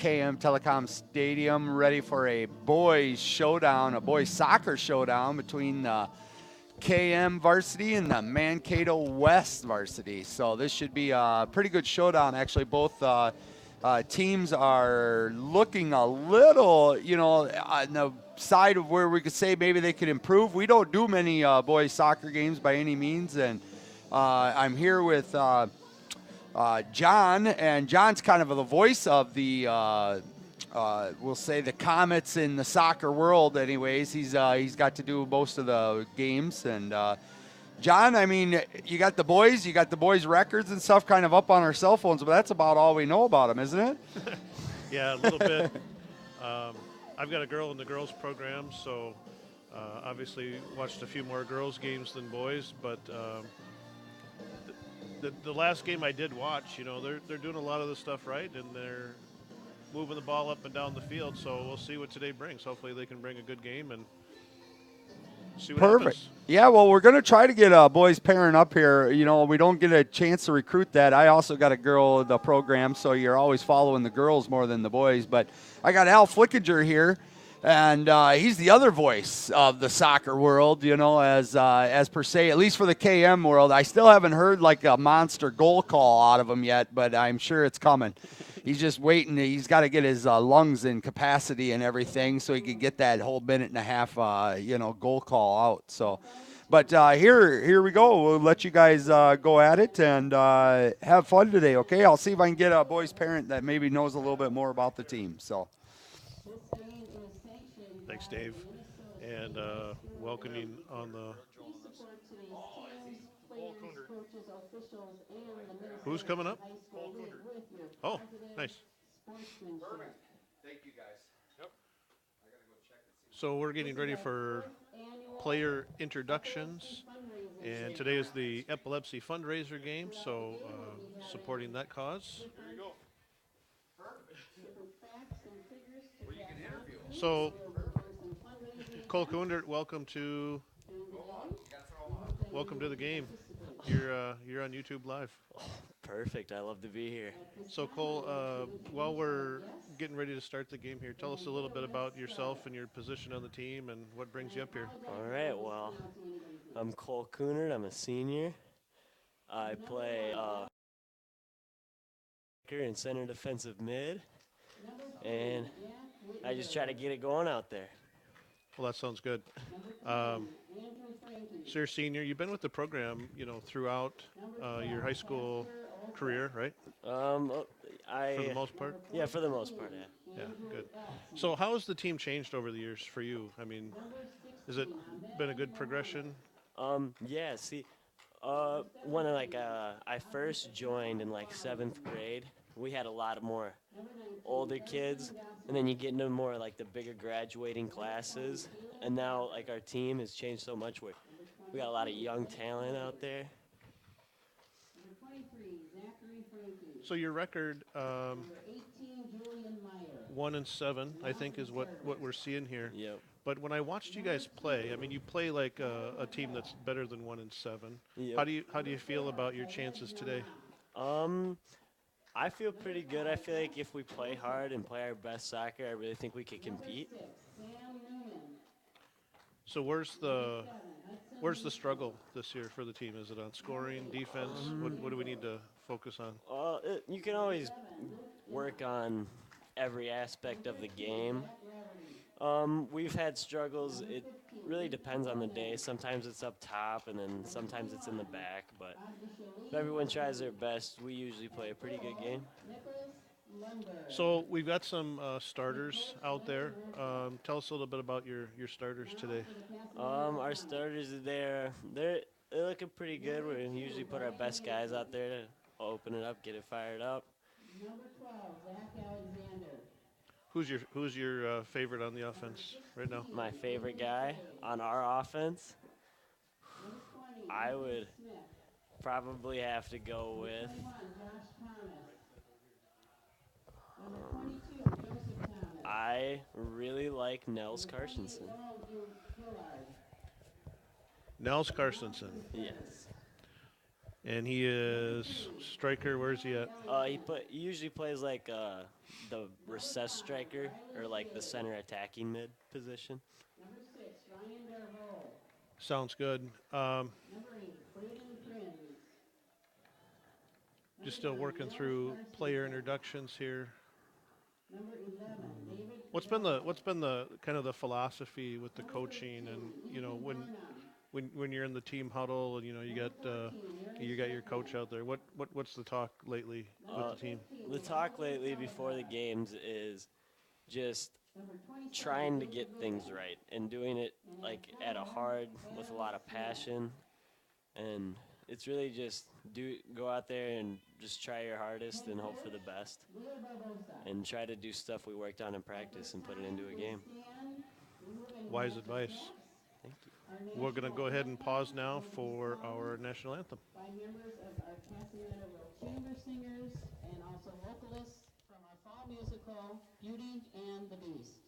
KM Telecom Stadium, ready for a boys showdown, a boys soccer showdown between the KM varsity and the Mankato West varsity. So this should be a pretty good showdown. Actually, both teams are looking a little, on the side of where we could say maybe they could improve. We don't do many boys soccer games by any means, and I'm here with John, and John's kind of the voice of the, we'll say, the Comets in the soccer world. Anyways, he's got to do most of the games. And John, I mean, you got the boys' records and stuff kind of up on our cell phones, but that's about all we know about them, isn't it? Yeah, a little bit. I've got a girl in the girls program, so obviously watched a few more girls games than boys, but. The last game I did watch, they're doing a lot of the stuff right, and they're moving the ball up and down the field. So we'll see what today brings. Hopefully they can bring a good game and see what Perfect. happens. Yeah, well, we're going to try to get a boys parent up here. We don't get a chance to recruit that. I also got a girl in the program, so you're always following the girls more than the boys. But I got Al Flickinger here. And he's the other voice of the soccer world, as per se, at least for the KM world. I still haven't heard like a monster goal call out of him yet, but I'm sure it's coming. He's just waiting. He's got to get his lungs in capacity and everything so he can get that whole minute and a half, goal call out. So, but here we go. We'll let you guys go at it and have fun today, okay? I'll see if I can get a boys parent that maybe knows a little bit more about the team. So. Thanks, Dave. And welcoming on the. Who's coming up? Oh, nice. Thank you, guys. Yep. So we're getting ready for player introductions, and today is the epilepsy fundraiser game, so supporting that cause. Here you go. So, Cole Kundert, welcome to the game. You're on YouTube Live. Perfect. I love to be here. So Cole, while we're getting ready to start the game here, tell us a little bit about yourself and your position on the team and what brings you up here. All right. Well, I'm Cole Coonard. I'm a senior. I play in center defensive mid, and I just try to get it going out there. Well, that sounds good. So you're a senior. You've been with the program, throughout your high school career, right? For the most part? Yeah, for the most part, yeah. Yeah, good. So how has the team changed over the years for you? I mean, has it been a good progression? Yeah, see, when I first joined in 7th grade, we had a lot of more older kids, and then you get into more the bigger graduating classes, and now our team has changed so much. We got a lot of young talent out there. So your record, 1-7, I think, is what we're seeing here. Yep. But when I watched you guys play, I mean, you play like a team that's better than 1-7. Yep. How do you feel about your chances today? I feel pretty good. I feel like if we play hard and play our best soccer, I really think we could compete. So where's the struggle this year for the team? Is it on scoring, defense? What do we need to focus on? You can always work on every aspect of the game. We've had struggles. It really depends on the day. Sometimes it's up top, and then sometimes it's in the back. But if everyone tries their best, we usually play a pretty good game. So we've got some starters out there. Tell us a little bit about your starters today. Our starters, they're looking pretty good. We usually put our best guys out there to open it up, get it fired up. Who's your favorite on the offense right now? My favorite guy on our offense, I would probably have to go with I really like Nels Carstensen. Nels Carstensen. Yes. And he is striker. Where's he at? He usually plays like the recess striker or like the center attacking mid position. Sounds good. Just still working through player introductions here. What's been the kind of the philosophy with the coaching, and when you're in the team huddle and you got your coach out there. What's the talk lately with the team? The talk lately before the games is just trying to get things right and doing it like at a hard with a lot of passion, and it's really just go out there and just try your hardest and hope for the best and try to do stuff we worked on in practice and put it into a game. Wise advice. Thank you. We're going to go ahead and pause now for our national anthem. By members of our Casanetaville Chamber Singers and also vocalists from our fall musical, Beauty and the Beast.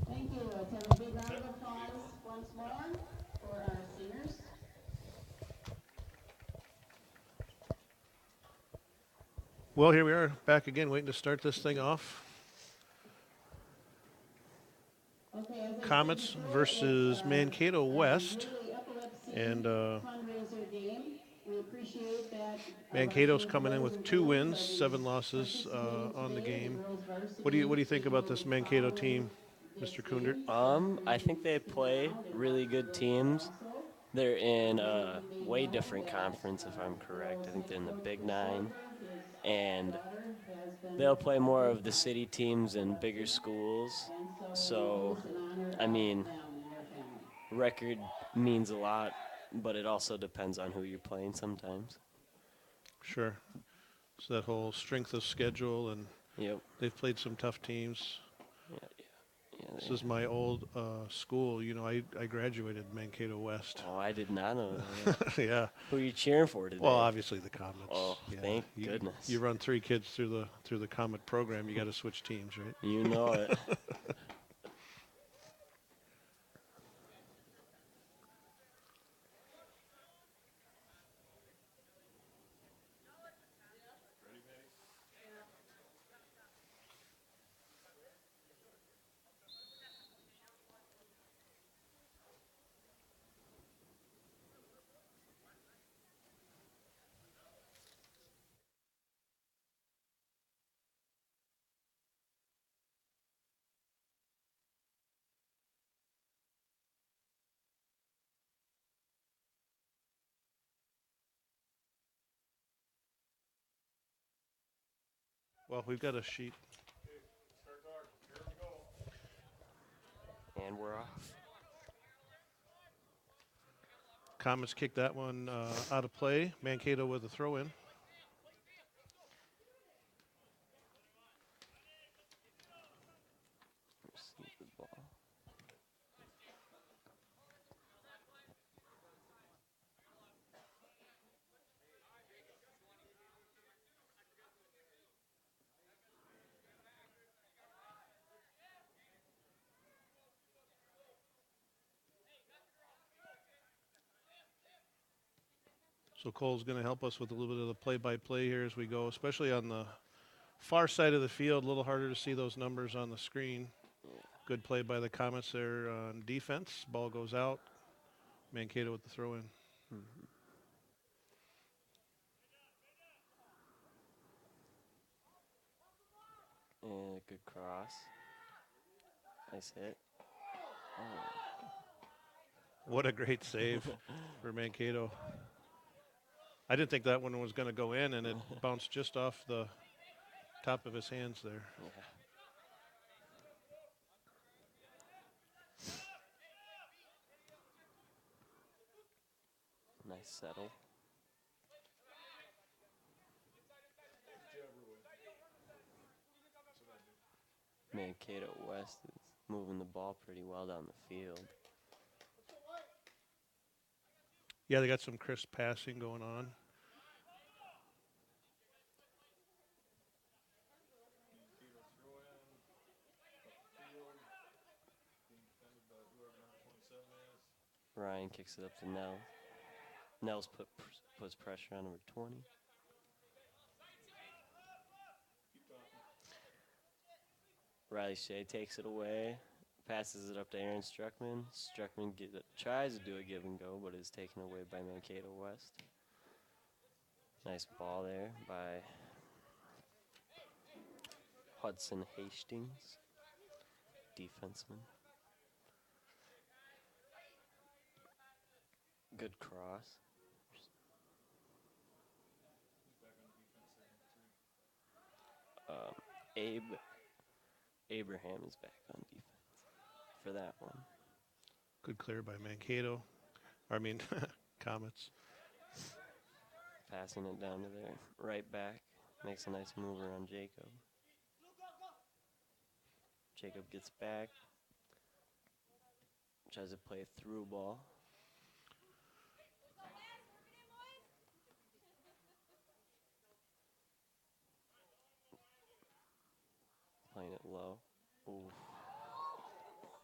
Thank you. Let's have a big round of applause once more for our singers. Well, here we are back again, waiting to start this thing off. Okay, as I Comets said before, versus it's, Mankato West. Yearly Epilepsy And fundraiser game. We appreciate that. Mankato's coming in with 2 wins, 7 losses on the game. What do you think about this Mankato team, Mr. Kundert? I think they play really good teams. They're in a way different conference, if I'm correct. I think they're in the Big Nine, and they'll play more of the city teams and bigger schools. So, I mean, record means a lot, but it also depends on who you're playing sometimes. Sure. So that whole strength of schedule, and Yep. they've played some tough teams. Yeah. This is my old school. I graduated Mankato West. Oh, I did not know that. Yeah. Who are you cheering for today? Well, obviously the Comets. Oh, Yeah. thank You- goodness. You run 3 kids through the Comet program. You got to switch teams, right? You know it. Well, we've got a sheet. And we're off. Comets kicked that one out of play. Mankato with a throw in. So Cole's going to help us with a little bit of the play-by-play here as we go, especially on the far side of the field. A little harder to see those numbers on the screen. Good play by the Comets there on defense. Ball goes out. Mankato with the throw-in. And a good cross. Nice hit. What a great save for Mankato. I didn't think that one was going to go in, and it bounced just off the top of his hands there. Yeah. Nice settle. Mankato West is moving the ball pretty well down the field. Yeah, they got some crisp passing going on. Ryan kicks it up to Nell. Nels puts pressure on number 20. Riley Shea takes it away, passes it up to Aaron Struckman. Struckman tries to do a give and go, but is taken away by Mankato West. Nice ball there by Hudson Hastings, defenseman. Good cross. Abraham is back on defense for that one. Good clear by Mankato. Comets. Passing it down to their right back. Makes a nice move around Jacob. Jacob gets back. Tries to play a through ball. Playing it low. Ooh.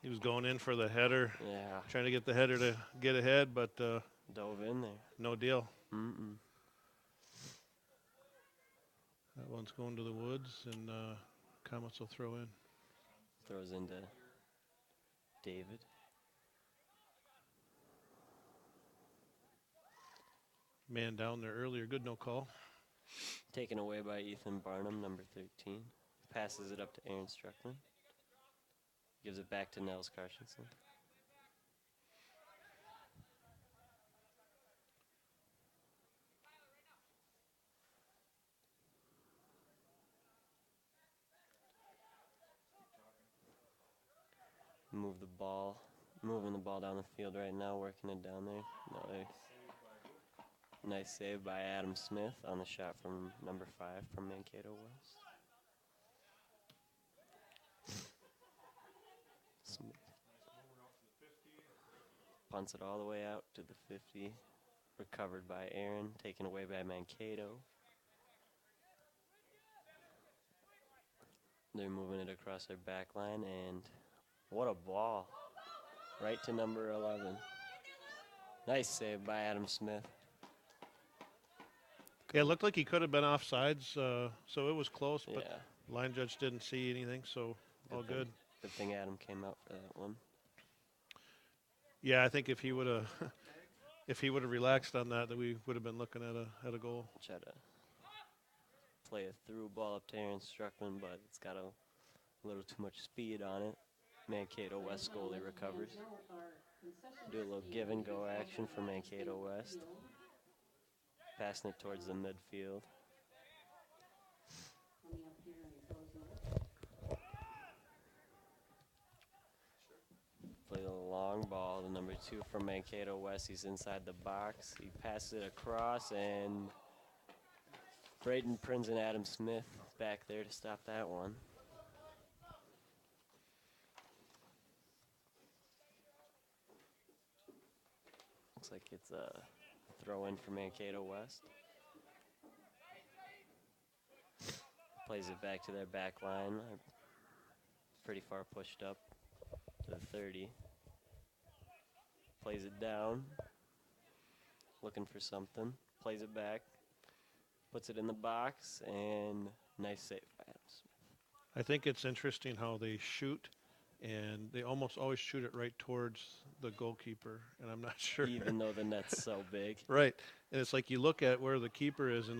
He was going in for the header, Yeah. trying to get the header to get ahead, but Dove in there. no deal. Mm-mm. That one's going to the woods, and Comets will throw in. Throws into David. Man down there earlier. Good no call. Taken away by Ethan Barnum, number 13. Passes it up to Aaron Struckman. Gives it back to Nels Carsonson. Moving the ball down the field right now, working it down there. Another nice save by Adam Smith on the shot from number 5 from Mankato West. Smith punts it all the way out to the 50. Recovered by Aaron, taken away by Mankato. They're moving it across their back line, and what a ball. Right to number 11. Nice save by Adam Smith. Yeah, it looked like he could have been offsides, so it was close, but Yeah. line judge didn't see anything, so all good. Good thing Adam came out for that one. Yeah, I think if he would have relaxed on that, we would have been looking at a goal. Try to play a through ball up to Aaron Struckman, but it's got a little too much speed on it. Mankato West goalie recovers. Do a little give and go action for Mankato West. Passing it towards the midfield. Play the long ball to number 2 from Mankato West. He's inside the box. He passes it across, and Braden Prinz and Adam Smith back there to stop that one. Looks like it's a throw in for Mankato West. Plays it back to their back line. Pretty far pushed up to the 30. Plays it down. Looking for something. plays it back, puts it in the box, and nice save by Adam Smith. I think it's interesting how they shoot, and they almost always shoot it right towards the goalkeeper, and I'm not sure. Even though the net's so big. Right, and it's like you look at where the keeper is, and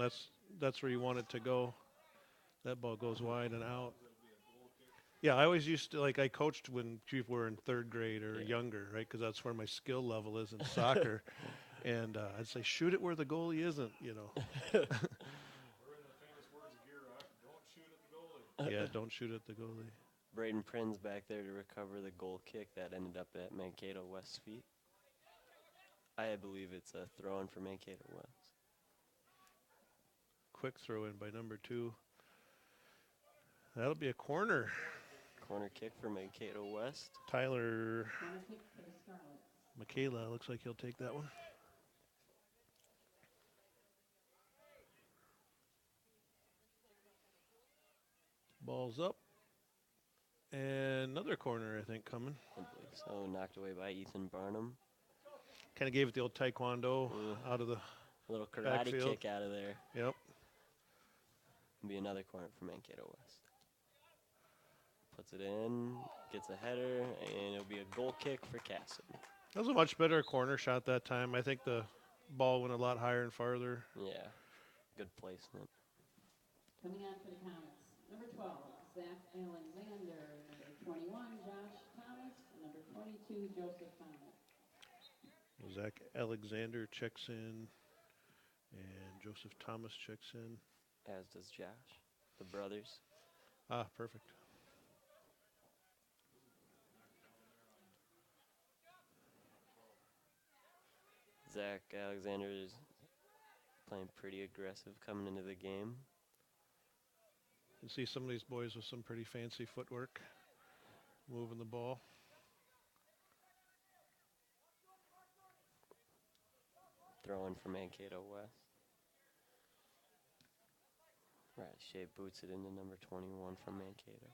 that's where you want it to go. That ball goes wide and out. Yeah, I always used to, like, I coached when people were in third grade or younger, right? Because that's where my skill level is in soccer. And I'd say, shoot it where the goalie isn't, you know. Yeah, don't shoot at the goalie. Braden Prin's back there to recover the goal kick that ended up at Mankato West's feet. I believe it's a throw-in for Mankato West. Quick throw in by number 2. That'll be a corner. Corner kick for Mankato West. Tyler Corner kick for the Scarlets. Michaela looks like he'll take that one. Ball's up. And another corner, I think, coming. I believe so. Knocked away by Ethan Barnum. Kind of gave it the old taekwondo out of the. A little karate Backfield. kick out of there. Yep. Be another corner for Mankato West. Puts it in, gets a header, and it'll be a goal kick for Casson. That was a much better corner shot that time. I think the ball went a lot higher and farther. Yeah, good placement. Coming on for the Comets, number 12, Zach Alexander. Number 21, Josh Thomas. And number 22, Joseph Thomas. Zach Alexander checks in, and Joseph Thomas checks in. As does Josh, the brothers. Ah, perfect. Zach Alexander is playing pretty aggressive coming into the game. You see some of these boys with some pretty fancy footwork, moving the ball. Throwing for Mankato West. Riley Shea boots it into number 21 from Mankato.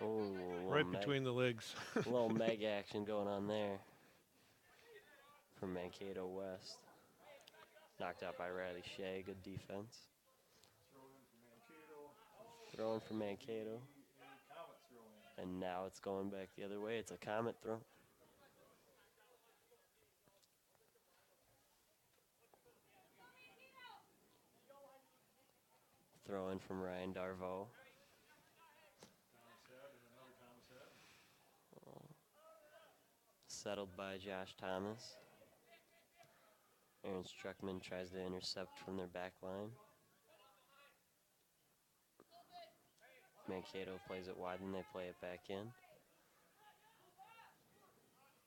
Oh, Right between the legs. a little meg action going on there from Mankato West. Knocked out by Riley Shea. Good defense. Throwing for Mankato. And now it's going back the other way. It's a Comet throw. Throw in from Ryan Darvo. Settled by Josh Thomas. Aaron Struckman tries to intercept from their back line. Mankato plays it wide and they play it back in.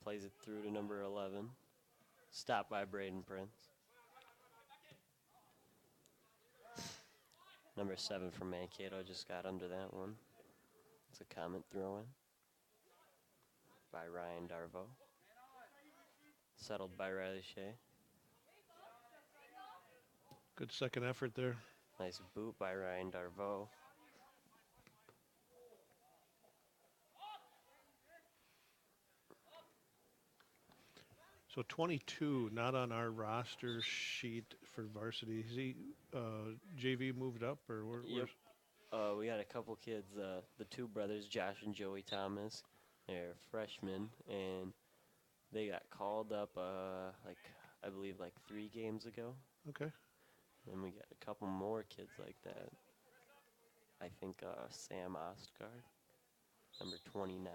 Plays it through to number 11. Stopped by Braden Prince. Number 7 from Mankato just got under that one. It's a Comet throw-in by Ryan Darvo. Settled by Riley Shea. Good second effort there. Nice boot by Ryan Darvo. So 22, not on our roster sheet for varsity. Is he JV moved up or where? Yep. We got a couple kids, the two brothers, Josh and Joey Thomas. They're freshmen, and they got called up, I believe, 3 games ago. Okay. And we got a couple more kids like that. I think Sam Ostgaard, number 29,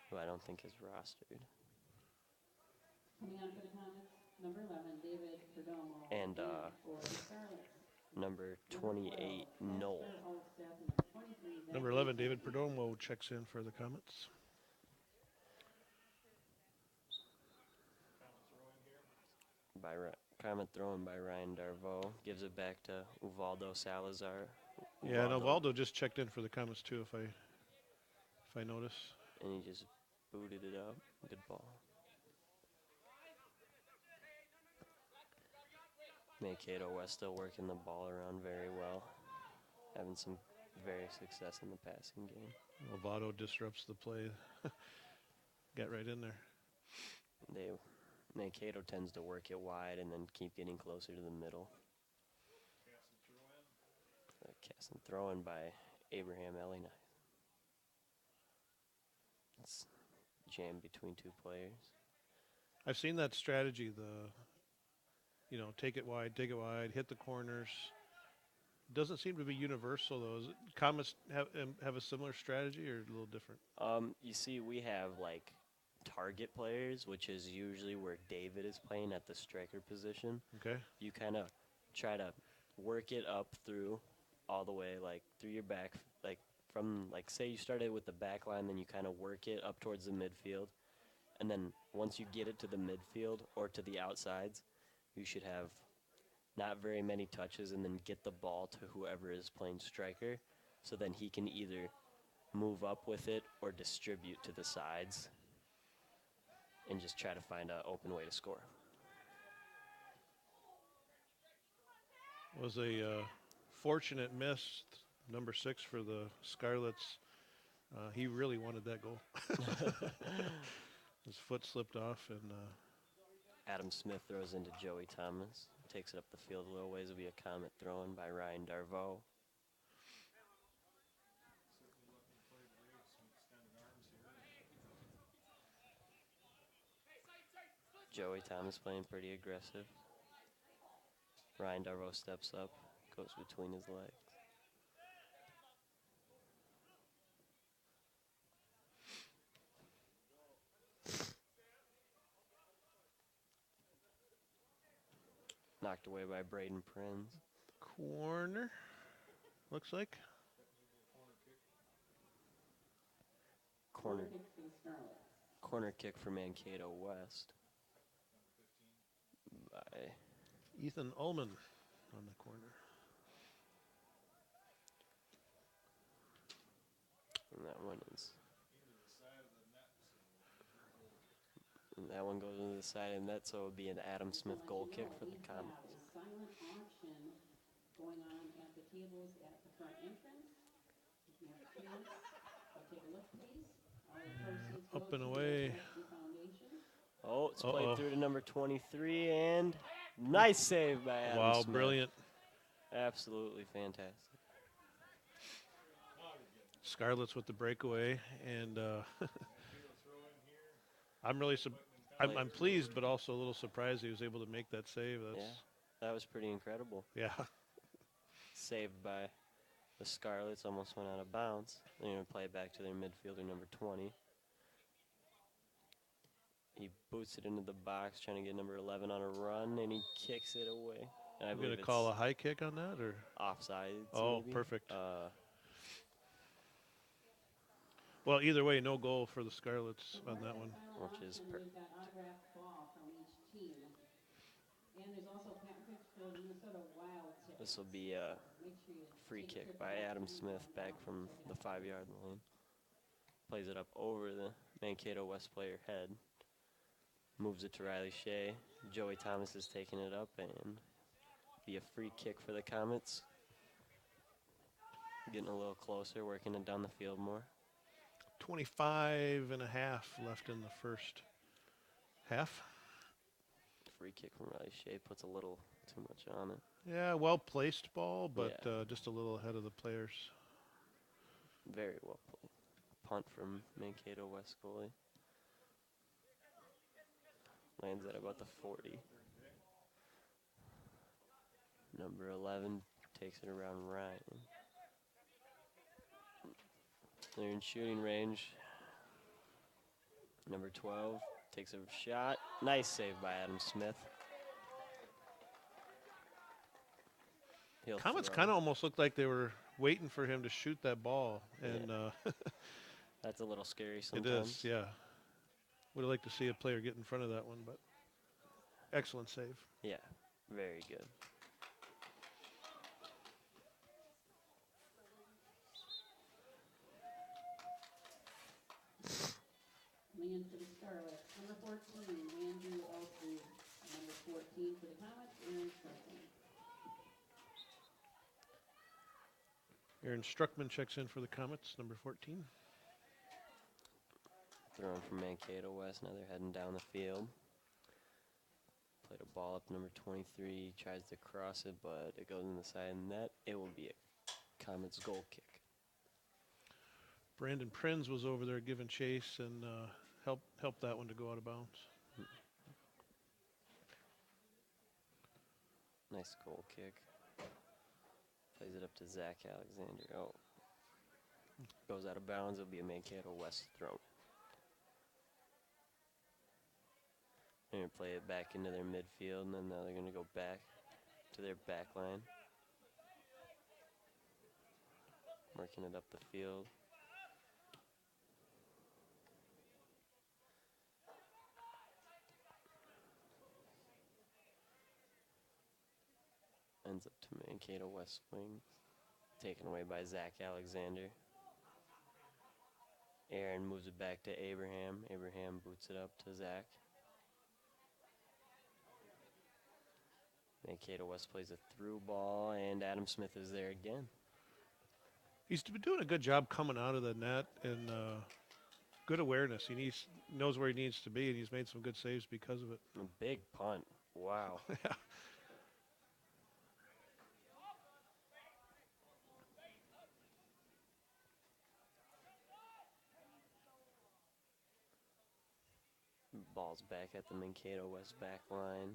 who I don't think is rostered. Coming on for the Comets, number 11, David Perdomo. And for the Scarlets. number 28, Noel. Number 11, David Perdomo checks in for the Comets. Comet thrown by Ryan Darvo. Gives it back to Uvaldo Salazar. Yeah, and Uvaldo just checked in for the Comets too, if I notice. And he just booted it up. Good ball. Mankato West still working the ball around very well. Having some very success in the passing game. Lovato disrupts the play. Got right in there. Mankato tends to work it wide and then keep getting closer to the middle. Cast and throw in by Abraham Ellington. It's jammed between two players. I've seen that strategy, take it wide, hit the corners. Doesn't seem to be universal, though. Is it, Comets have a similar strategy or a little different? You see, we have like target players, which is usually where David is playing at the striker position. Okay. You kind of try to work it up through all the way, like through your back, like from, like, say you started with the back line, then you kind of work it up towards the midfield. And then once you get it to the midfield or to the outsides, you should have not very many touches and then get the ball to whoever is playing striker. So then he can either move up with it or distribute to the sides and just try to find an open way to score. Was a fortunate miss, number 6 for the Scarlets. He really wanted that goal. His foot slipped off, and Adam Smith throws into Joey Thomas. Takes it up the field a little ways. Will be a Comet throw in by Ryan Darvo. Joey Thomas playing pretty aggressive. Ryan Darvo steps up, goes between his legs. Knocked away by Braden Prinz. corner, looks like. Corner kick for Mankato West by Ethan Ullman on the corner. And that one is. And that one goes into the side of the net, so it would be an Adam Smith goal kick for the Comets. Silent auction going on at the tables at the front entrance. If you have a chance, take a look, please. All the proceeds go Up and to the away. Epilepsy Foundation. Oh, it's played through to number 23, and nice save by Adam Wow, Smith. brilliant. Absolutely fantastic. Scarlets with the breakaway, and I'm really I'm pleased, but also a little surprised he was able to make that save. Yeah, that was pretty incredible. Yeah. Saved by the Scarlets, almost went out of bounds. They're going to play it back to their midfielder, number 20. He boots it into the box, trying to get number 11 on a run, and he kicks it away. And I I'm believe going to it's call a high kick on that, or? offside. Oh, maybe. perfect. Well, either way, no goal for the Scarlets on that one. Which is We've got autographed ball from each team. And there's also package for Minnesota Wild tickets. This will be a Make sure you free take a kick trip by out Adam to Smith back from the 5-yard line. Plays it up over the Mankato West player head. Moves it to Riley Shea. Joey Thomas is taking it up, and be a free kick for the Comets. Getting a little closer, working it down the field more. 25 and a half left in the first half. Free kick from Riley Shea puts a little too much on it. Yeah, well-placed ball, but Yeah. just a little ahead of the players. Very well played. Punt from Mankato West goalie. Lands at about the 40. Number 11 takes it around Ryan. They're in shooting range. Number 12 takes a shot. Nice save by Adam Smith. He'll Comets throw. kind of almost looked like they were waiting for him to shoot that ball, and That's a little scary it sometimes. is, yeah. Would have liked to see a player get in front of that one, but excellent save. Yeah, very good. Land for the Scarlets. Number 14, Andrew Elsie. Number 14 for the Comets, Aaron Shelton. Aaron Struckman checks in for the Comets, number 14. Throwing from Mankato West. Now they're heading down the field. Played a ball up number 23. Tries to cross it, but it goes in the side of the net. It will be a Comets goal kick. Brandon Prinz was over there giving chase and helped that one to go out of bounds. Nice goal kick. Plays it up to Zach Alexander. Oh. Goes out of bounds. It'll be a Mankato West throw. They're going to play it back into their midfield, and then now they're going to go back to their back line. Working it up the field. Ends up to Mankato West wing. Taken away by Zach Alexander. Aaron moves it back to Abraham. Abraham boots it up to Zach. Mankato West plays a through ball, and Adam Smith is there again. He's been doing a good job coming out of the net and good awareness. He knows where he needs to be, and he's made some good saves because of it. A big punt. Wow. Yeah. Ball's back at the Mankato West back line.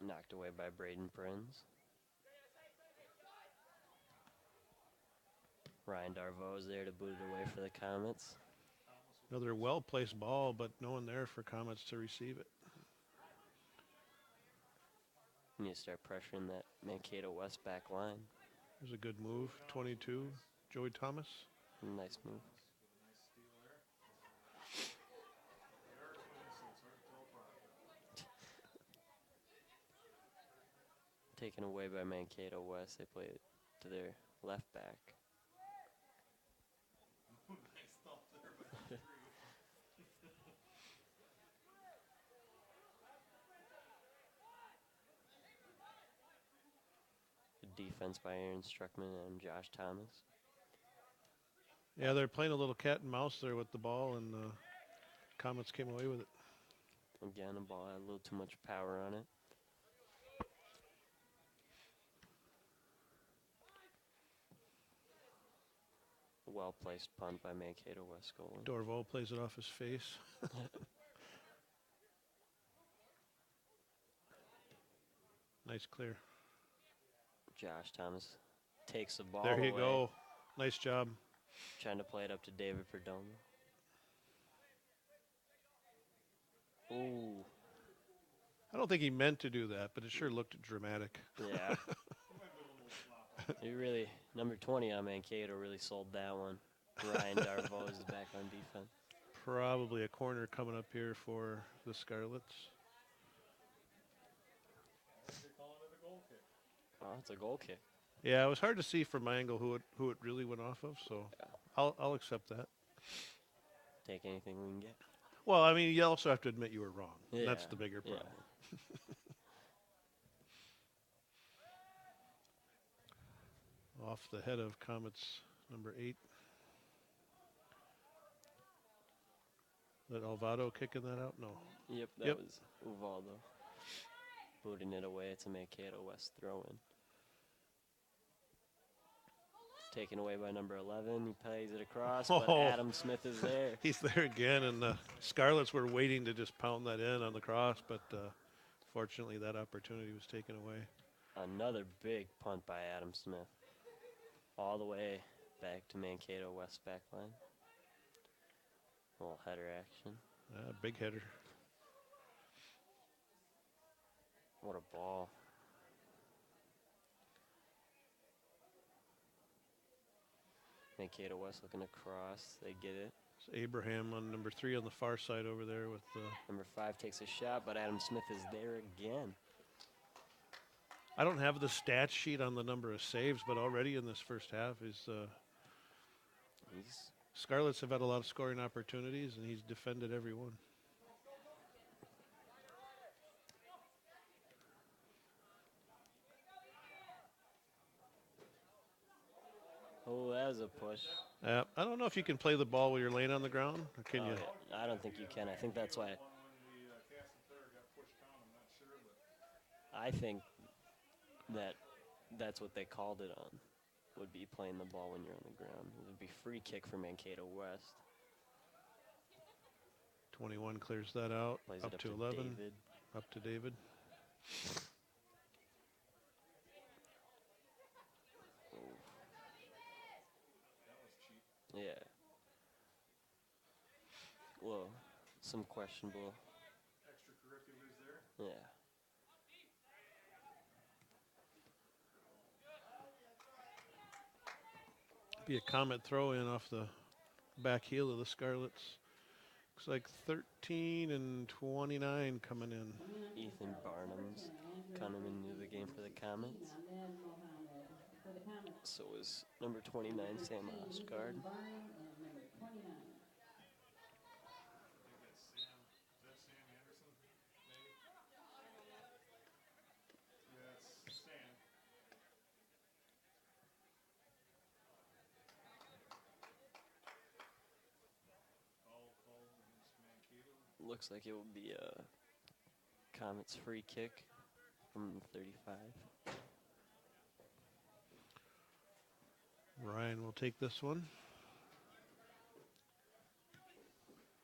Knocked away by Braden Prinz. Ryan Darvo is there to boot it away for the Comets. Another well-placed ball, but no one there for Comets to receive it. You need to start pressuring that Mankato West back line. There's a good move. 22, Joey Thomas. Nice move. Taken away by Mankato West. They play it to their left back. Good defense by Aaron Struckman and Josh Thomas. Yeah, they're playing a little cat and mouse there with the ball, and Comets came away with it. Again, the ball had a little too much power on it. Well-placed punt by Mankato West goalie. Dorval plays it off his face. Nice clear. Josh Thomas takes the ball There you away, go. Nice job. trying to play it up to David Perdomo. Ooh, I don't think he meant to do that, but it sure looked dramatic. yeah. He really, number 20 on Mankato really sold that one. Ryan Darvo is back on defense. Probably a corner coming up here for the Scarlets. Oh, it's a goal kick. Yeah, it was hard to see from my angle who it really went off of, so Yeah. I'll accept that. Take anything we can get. Well, I mean, you also have to admit you were wrong. Yeah, That's the bigger yeah. problem. Off the head of Comets, number 8. Let Alvado kicking that out? No. Yep, that Yep. was Uvaldo. Booting it away. It's a Mankato West throw-in. Taken away by number 11. He plays it across, but Oh. Adam Smith is there. He's there again, and the Scarlets were waiting to just pound that in on the cross, but fortunately that opportunity was taken away. Another big punt by Adam Smith. All the way back to Mankato West back line. A little header action. Big header. What a ball. Mankato West looking across. They get it. It's Abraham on number 3 on the far side over there with Number 5 takes a shot, but Adam Smith is there again. I don't have the stat sheet on the number of saves, but already in this first half, his He's Scarlets have had a lot of scoring opportunities, and he's defended every one. Oh, that was a push. I don't know if you can play the ball while you're laying on the ground, or can you? Yeah. I don't think you can. I think that's why. I think that that's what they called it on. Would be playing the ball when you're on the ground. It would be free kick for Mankato West. 21 clears that out. Plays Up it up to 11. David. Up to David. Yeah. Well, some questionable. Yeah. Be a Comet throw in off the back heel of the Scarlets. Looks like 13 and 29 coming in. Ethan Barnum's coming into the game for the Comets. So is number 29, Sam Osgard. Looks like it will be a Comets free kick from 35. Ryan will take this one.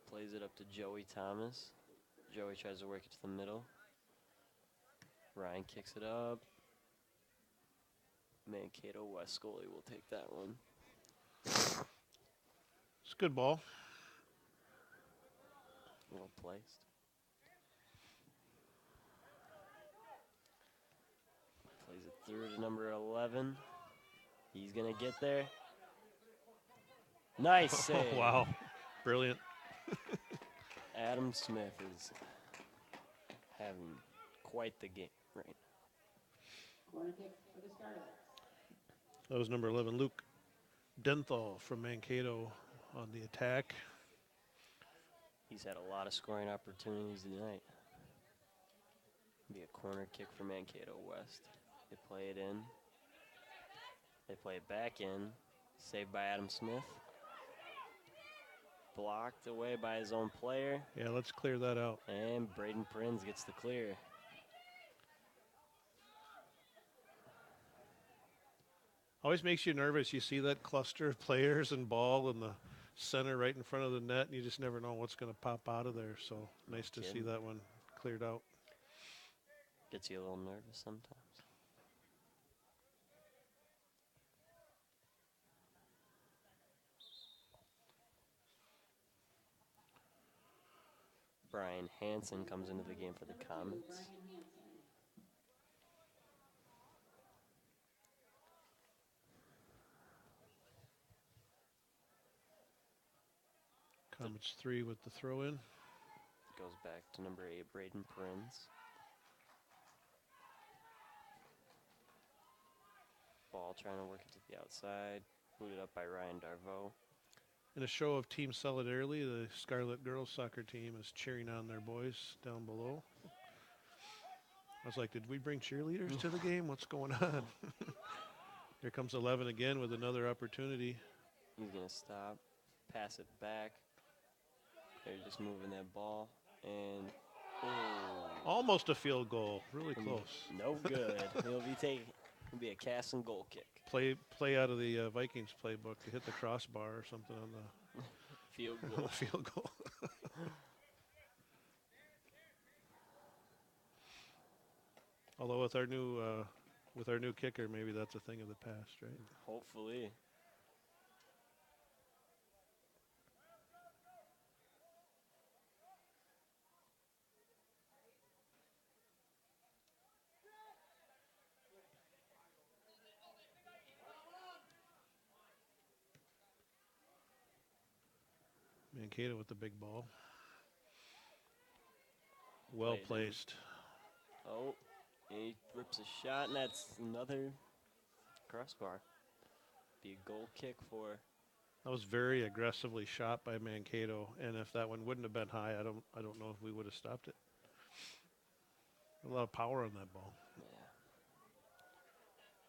Plays it up to Joey Thomas. Joey tries to work it to the middle. Ryan kicks it up. Mankato West goalie will take that one. It's a good ball. Well placed. Plays it through to number 11. He's going to get there. Nice save. Oh, wow. Brilliant. Adam Smith is having quite the game right now. Corner kick for the Scarlets. That was number 11, Luke Denthal from Mankato on the attack. He's had a lot of scoring opportunities tonight. Be a corner kick for Mankato West. They play it in. They play it back in. Saved by Adam Smith. Blocked away by his own player. Yeah, let's clear that out. And Braden Prinz gets the clear. Always makes you nervous. You see that cluster of players and ball in the center right in front of the net, and you just never know what's going to pop out of there. So nice to see that one cleared out. Gets you a little nervous sometimes. Brian Hansen comes into the game for the Comets. Comets 3 with the throw in. Goes back to number 8, Braden Prinz. Ball trying to work it to the outside. Booted up by Ryan Darvo. In a show of team solidarity, the Scarlet girls soccer team is cheering on their boys down below. I was like, did we bring cheerleaders to the game? What's going on? Here comes 11 again with another opportunity. He's going to stop, pass it back. They're just moving that ball. And almost a field goal. Really close. No good. He'll be a cast and goal kick. Play out of the Vikings playbook to hit the crossbar or something on the field goal. Field goal. Although with our new kicker, maybe that's a thing of the past, right? Hopefully. Mankato with the big ball. Well placed. Oh, and he rips a shot, and that's another crossbar. Be a goal kick for That was very aggressively shot by Mankato, and if that one wouldn't have been high, I don't know if we would have stopped it. A lot of power on that ball. Yeah.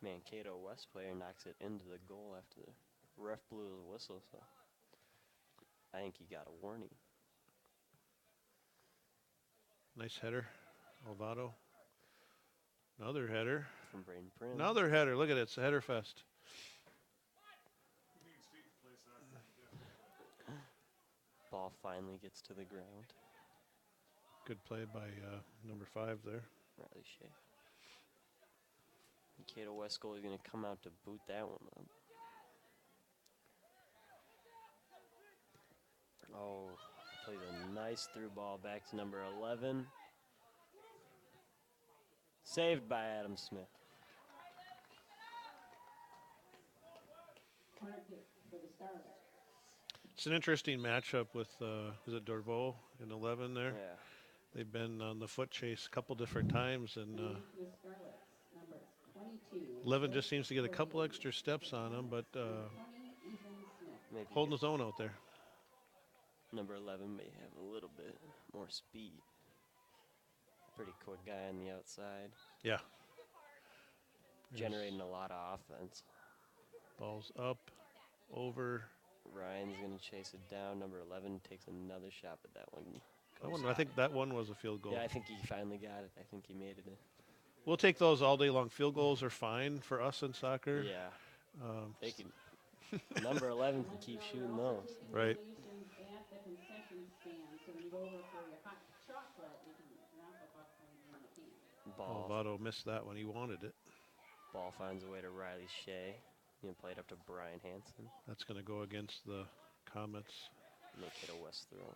Mankato West player knocks it into the goal after the ref blew the whistle, so I think he got a warning. Nice header, Alvado. Another header. From Braden Prince. Another header. Look at it. It's a header fest. Ball finally gets to the ground. Good play by number 5 there. Riley Shea. Mankato West goal is going to come out to boot that one up. Oh, plays a nice through ball back to number 11. Saved by Adam Smith. Corner kick for the Scarlets. It's an interesting matchup with, is it Dorveau in 11 there? Yeah. They've been on the foot chase a couple different times, and The Scarlets, number 22. 11 just seems to get a couple extra steps on him, but 20, Ethan Smith. Maybe holding his own out there. number 11 may have a little bit more speed. Pretty quick guy on the outside. Yeah. Generating a lot of offense. Ball's up, over. Ryan's going to chase it down. Number 11 takes another shot, but that one That goes one, I think that one was a field goal. Yeah, I think he finally got it. I think he made it in. We'll take those all day long. Field goals are fine for us in soccer. Yeah, they can. Number 11 can keep shooting those. Right. Congratulations at the concession stand. So when you go over for your hot chocolate, you can drop a buck in the can. Alvado missed that one. He wanted it. Ball finds a way to Riley Shea. You know, played up to Brian Hansen. That's going to go against the Comets. Make it a West throw.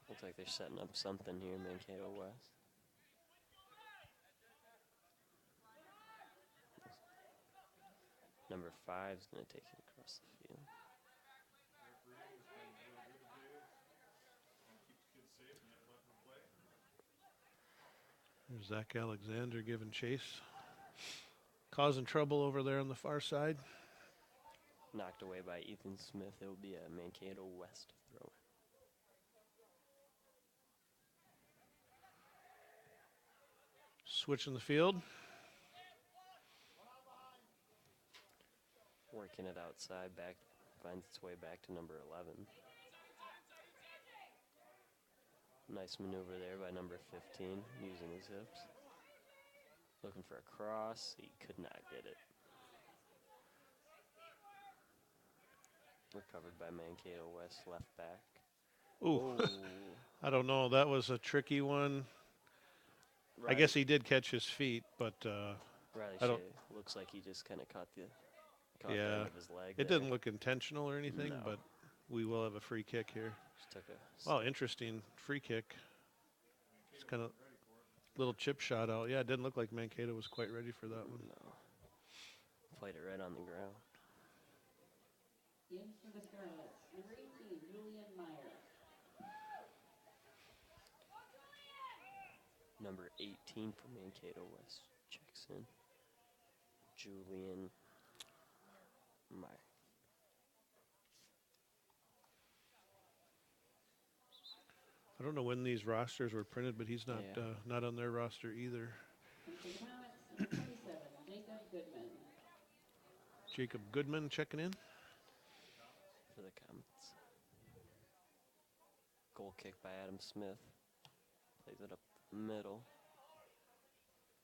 Looks like they're setting up something here, Mankato West. Number 5's going to take it across the field. There's Zach Alexander giving chase. Causing trouble over there on the far side. Knocked away by Ethan Smith. It will be a Mankato West throw. Switching the field. Working it outside, back finds its way back to number 11. Nice maneuver there by number 15, using his hips. Looking for a cross, he could not get it. Recovered by Mankato West, left back. Ooh, Oh, I don't know. That was a tricky one. I guess he did catch his feet, but Riley I don't- Shea looks like he just kind of caught the Yeah. end of his leg. it there. didn't look intentional or anything, No. but we will have a free kick here. Just took a Oh, interesting free kick. It's kind of little chip shot out. Yeah, it didn't look like Mankato was quite ready for that one. no. Played it right on the ground. In for the Scarlets, number 18, Julian Meyer. Number 18 for Mankato West checks in. Julian Meyer. I don't know when these rosters were printed, but he's not Yeah. not on their roster either. And for the Comets, number 27, Jacob Goodman. Jacob Goodman checking in. For the Comets. Goal kick by Adam Smith. Plays it up the middle.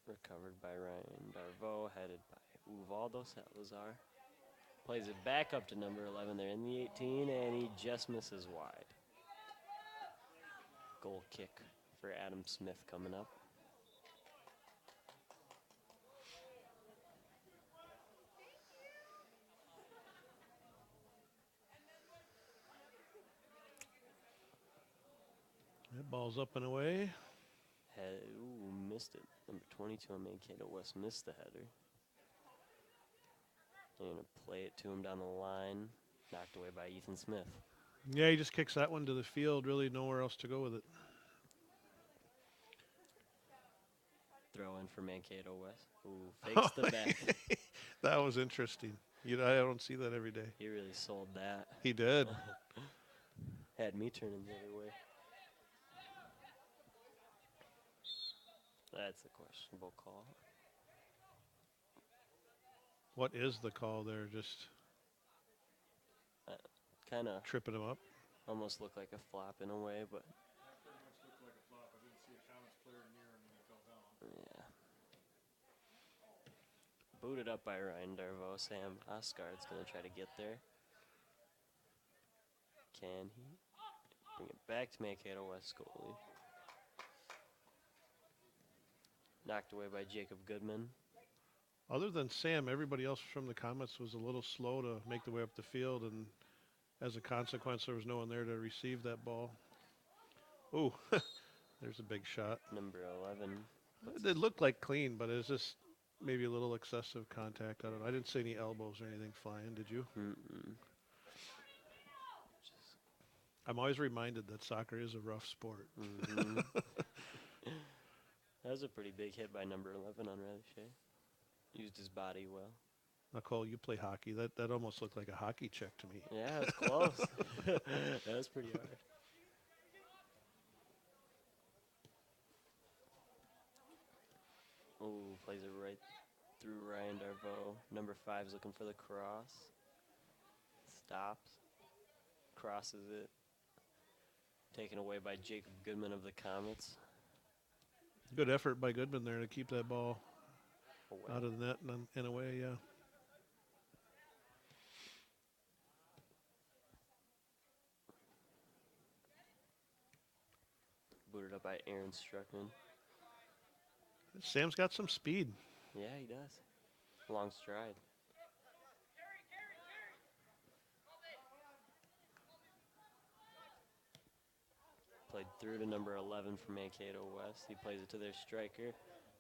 Recovered by Ryan Darvo, headed by Uvaldo Salazar. Plays it back up to number 11. They're in the 18, and he just misses wide. Goal kick for Adam Smith coming up. That ball's up and away. Ooh, missed it. Number 22 on Mankato West missed the header. They're going to play it to him down the line. Knocked away by Ethan Smith. Yeah, he just kicks that one to the field. Really nowhere else to go with it. throw in for Mankato West. Ooh, fakes the back. That was interesting. I don't see that every day. He really sold that. He did. Had me turning the other way. That's a questionable call. What is the call there? Just Kind of tripping him up? almost looked like a flop in a way, but yeah. Booted up by Ryan Darvo. Sam Osgard's going to try to get there. Can he? Bring it back to Mankato West goalie. Knocked away by Jacob Goodman. Other than Sam, everybody else from the Comets was a little slow to make the way up the field, and as a consequence, there was no one there to receive that ball. Ooh, there's a big shot. Number 11. It looked like clean, but it was just maybe a little excessive contact. I don't know. I didn't see any elbows or anything flying. Did you? Mm-mm. I'm always reminded that soccer is a rough sport. Mhm. That was a pretty big hit by number 11 on Riley Shea. Used his body well. Nicole, you play hockey. That almost looked like a hockey check to me. Yeah, it was close. That was pretty hard. Ooh, plays it right through Ryan Darvo. Number 5's looking for the cross. Stops. Crosses it. Taken away by Jacob Goodman of the Comets. Good effort by Goodman there to keep that ball Away. out of the net and in a way, yeah. Booted up by Aaron Struckman. Sam's got some speed. Yeah, he does. Long stride. Played through to number 11 for Mankato West. He plays it to their striker.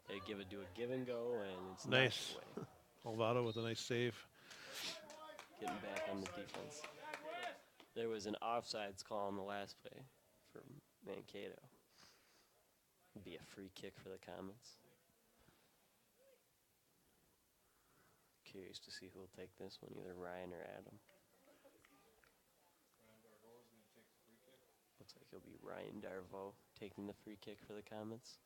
They do a give and go, and it's Nice. knocked away. Olvado with a nice save. Getting back on the defense. There was an offsides call on the last play for Mankato. It'd be a free kick for the Comets. Curious to see who will take this one, either Ryan or Adam. Looks like it'll be Ryan Darvo taking the free kick for the Comets.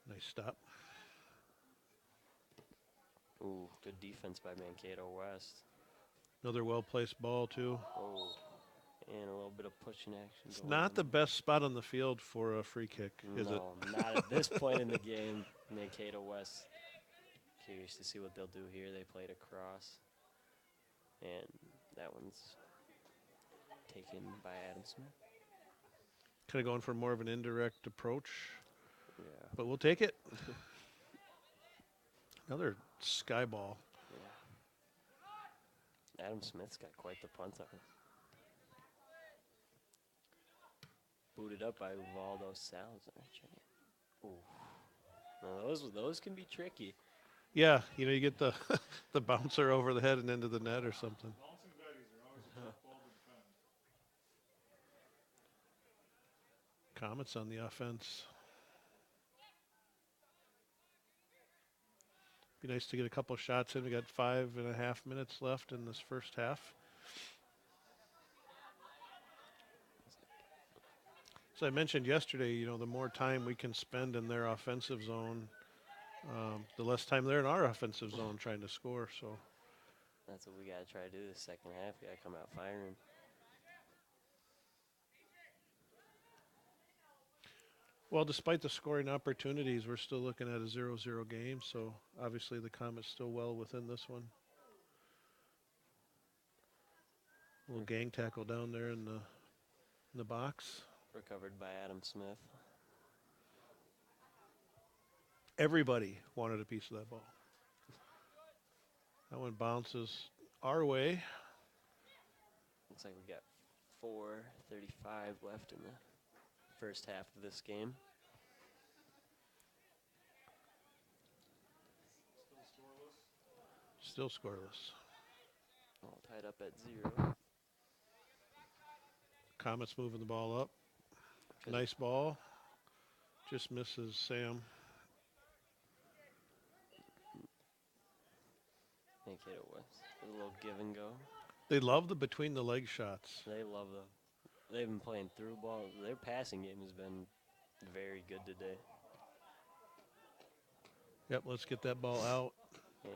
Nice stop. Ooh, good defense by Mankato West. Another well-placed ball, too. Oh, and a little bit of pushing action. It's going not on. the best spot on the field for a free kick, is it? No, not at this point in the game. Mankato West. Curious to see what they'll do here. They played across, and that one's taken by Adam Smith. Kind of going for more of an indirect approach, Yeah. but we'll take it. Another sky ball. Adam Smith's got quite the punt on him. Booted up by Uvaldo Salazar. Ooh. Now those can be tricky. Yeah, you get the the bouncer over the head and into the net or something. Comets on the offense. Be nice to get a couple shots in. We got 5.5 minutes left in this first half. As I mentioned yesterday, the more time we can spend in their offensive zone, the less time they're in our offensive zone trying to score. So That's what we got to try to do this second half. We got to come out firing. Well, despite the scoring opportunities, we're still looking at a 0-0 game, so obviously the Comets still well within this one. Little gang tackle down there in the box. Recovered by Adam Smith. Everybody wanted a piece of that ball. That one bounces our way. Looks like we got 4:35 left in the first half of this game. Still scoreless. All tied up at 0. Comets moving the ball up. Nice ball. Just misses Sam. Mankato West. A little give and go. They love the between the leg shots. They love they've been playing through ball. Their passing game has been very good today. Yep, let's get that ball out. Yeah.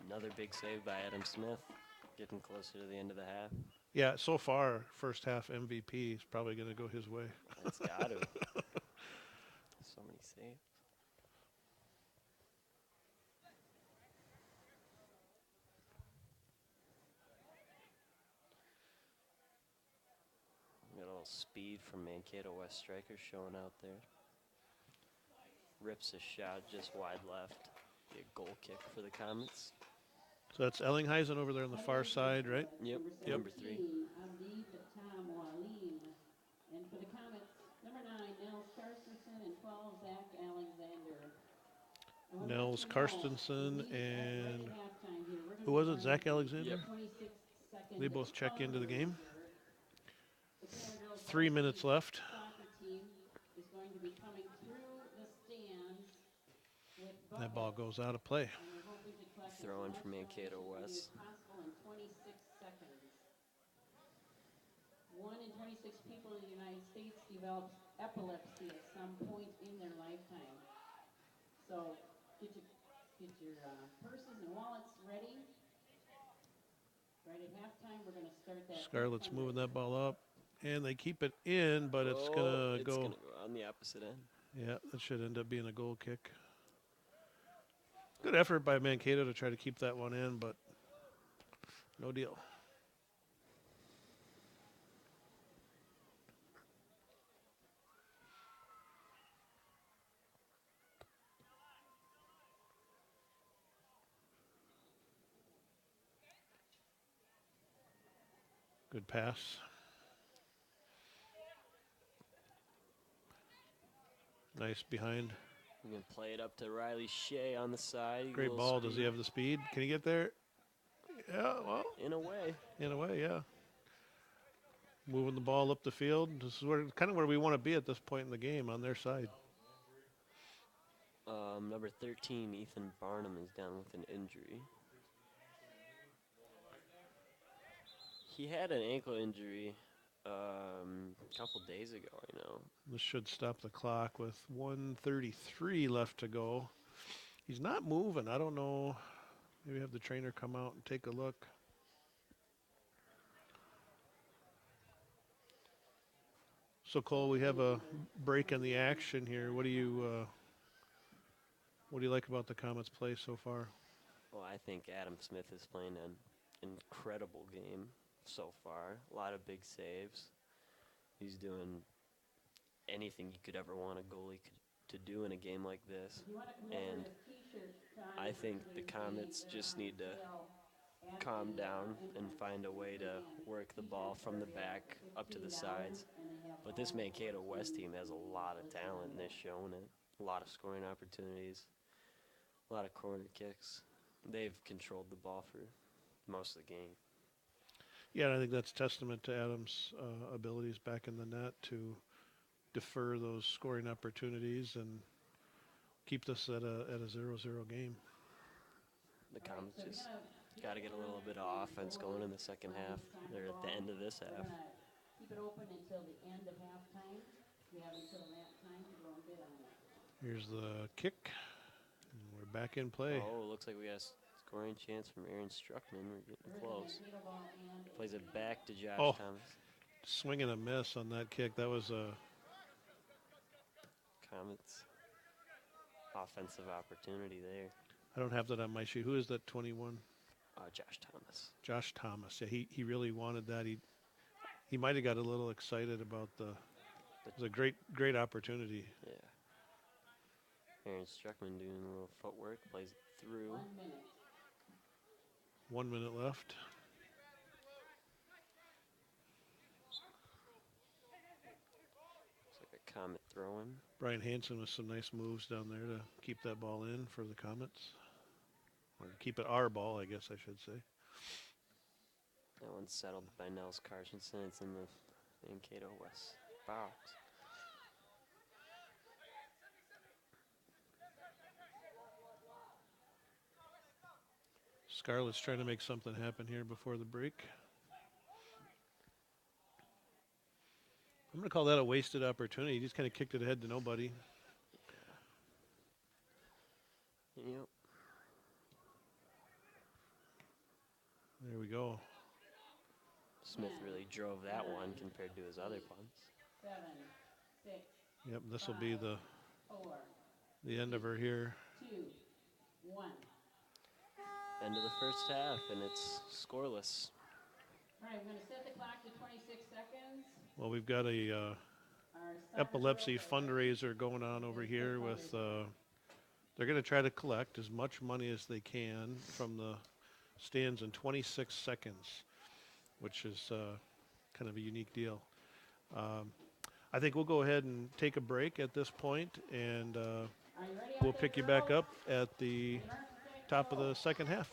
Another big save by Adam Smith. Getting closer to the end of the half. Yeah, so far, first half MVP is probably going to go his way. It's got to. So many saves. Got a little speed from Mankato West striker showing out there. Rips a shot just wide left. Be a goal kick for the Comets. So that's Ellingheisen over there on the far side, right? Yep. Number 3. Abdi Fatam Walim. And for the Comets, number 9, Nels Carstensen, and 12, Zach Alexander. And we're Nels back to Nels. Carstensen This is at and right at halftime here. We're gonna who was be it? Zach running Alexander? Yep. 26 seconds They both check into the game. The Canada Girls 3 minutes left. soccer team is going to be coming through the stands with That ball buckets, goes out of play. and we're hoping to collect as Throwing much from Mankato donations West. as possible in 26 seconds. 1 in 26 people in the United States develops epilepsy at some point in their lifetime. So get your purses and wallets ready. Right at halftime, we're going to start that. Scarlett's moving that ball up. And they keep it in, but it's Oh, going to it's go. gonna go on the opposite end. Yeah, that should end up being a goal kick. Good effort by Mankato to try to keep that one in, but no deal. Good pass. Nice behind. We're going to play it up to Riley Shea on the side. Great Little ball. Does he speed. have the speed? Can he get there? Yeah, well, In a way. in a way, yeah. Moving the ball up the field. This is kind of where we want to be at this point in the game on their side. Number 13, Ethan Barnum, is down with an injury. He had an ankle injury a couple days ago, I know. This should stop the clock with 1:33 left to go. He's not moving. I don't know. Maybe have the trainer come out and take a look. So Cole, we have a break in the action here. What do you like about the Comets' play so far? Well, I think Adam Smith is playing an incredible game so far. A lot of big saves. He's doing anything you could ever want a goalie to do in a game like this. And I think the Comets just need to calm down and find a way to work the ball from the back up to the sides. But this Mankato West team has a lot of talent, and they've shown it. A lot of scoring opportunities, a lot of corner kicks. They've controlled the ball for most of the game. Yeah, and I think that's testament to Adam's abilities back in the net to defer those scoring opportunities and keep this at a 0-0 game. The Comets just got to get a little bit of offense going in the second half. They're at the end of this half. Keep it open until the end of halftime. We have until that time to go and bid on it. Here's the kick. And we're back in play. Oh, looks like we got a scoring chance from Aaron Struckman. We're getting close. Plays it back to Josh Oh. Thomas. Swing and a miss on that kick. That was a Comets offensive opportunity there. I don't have that on my sheet. Who is that 21? Josh Thomas. Josh Thomas. Yeah, he really wanted that. He might have got a little excited about it was a great opportunity. Yeah. Aaron Struckman doing a little footwork, plays it through. 1 minute. 1 minute left. Looks like a Comet throwing. Brian Hansen with some nice moves down there to keep that ball in for the Comets. Or keep it our ball, I guess I should say. That one's settled by Nels Carsonson. It's in the Mankato West box. Scarlett's trying to make something happen here before the break. I'm going to call that a wasted opportunity. He just kind of kicked it ahead to nobody. Yep. There we go. Smith really drove that one compared to his other punts. 7, 6, Yep, this will be 4, the end of her here. 2, 1. End of the first half, and it's scoreless. All right, we're going to set the clock to 26 seconds. Well, we've got a Our epilepsy soccer fundraiser going on over here with, they're going to try to collect as much money as they can from the stands in 26 seconds, which is kind of a unique deal. I think we'll go ahead and take a break at this point, and Are you ready out we'll there, pick you back girls? up at the Mark the second top of goal. the second half.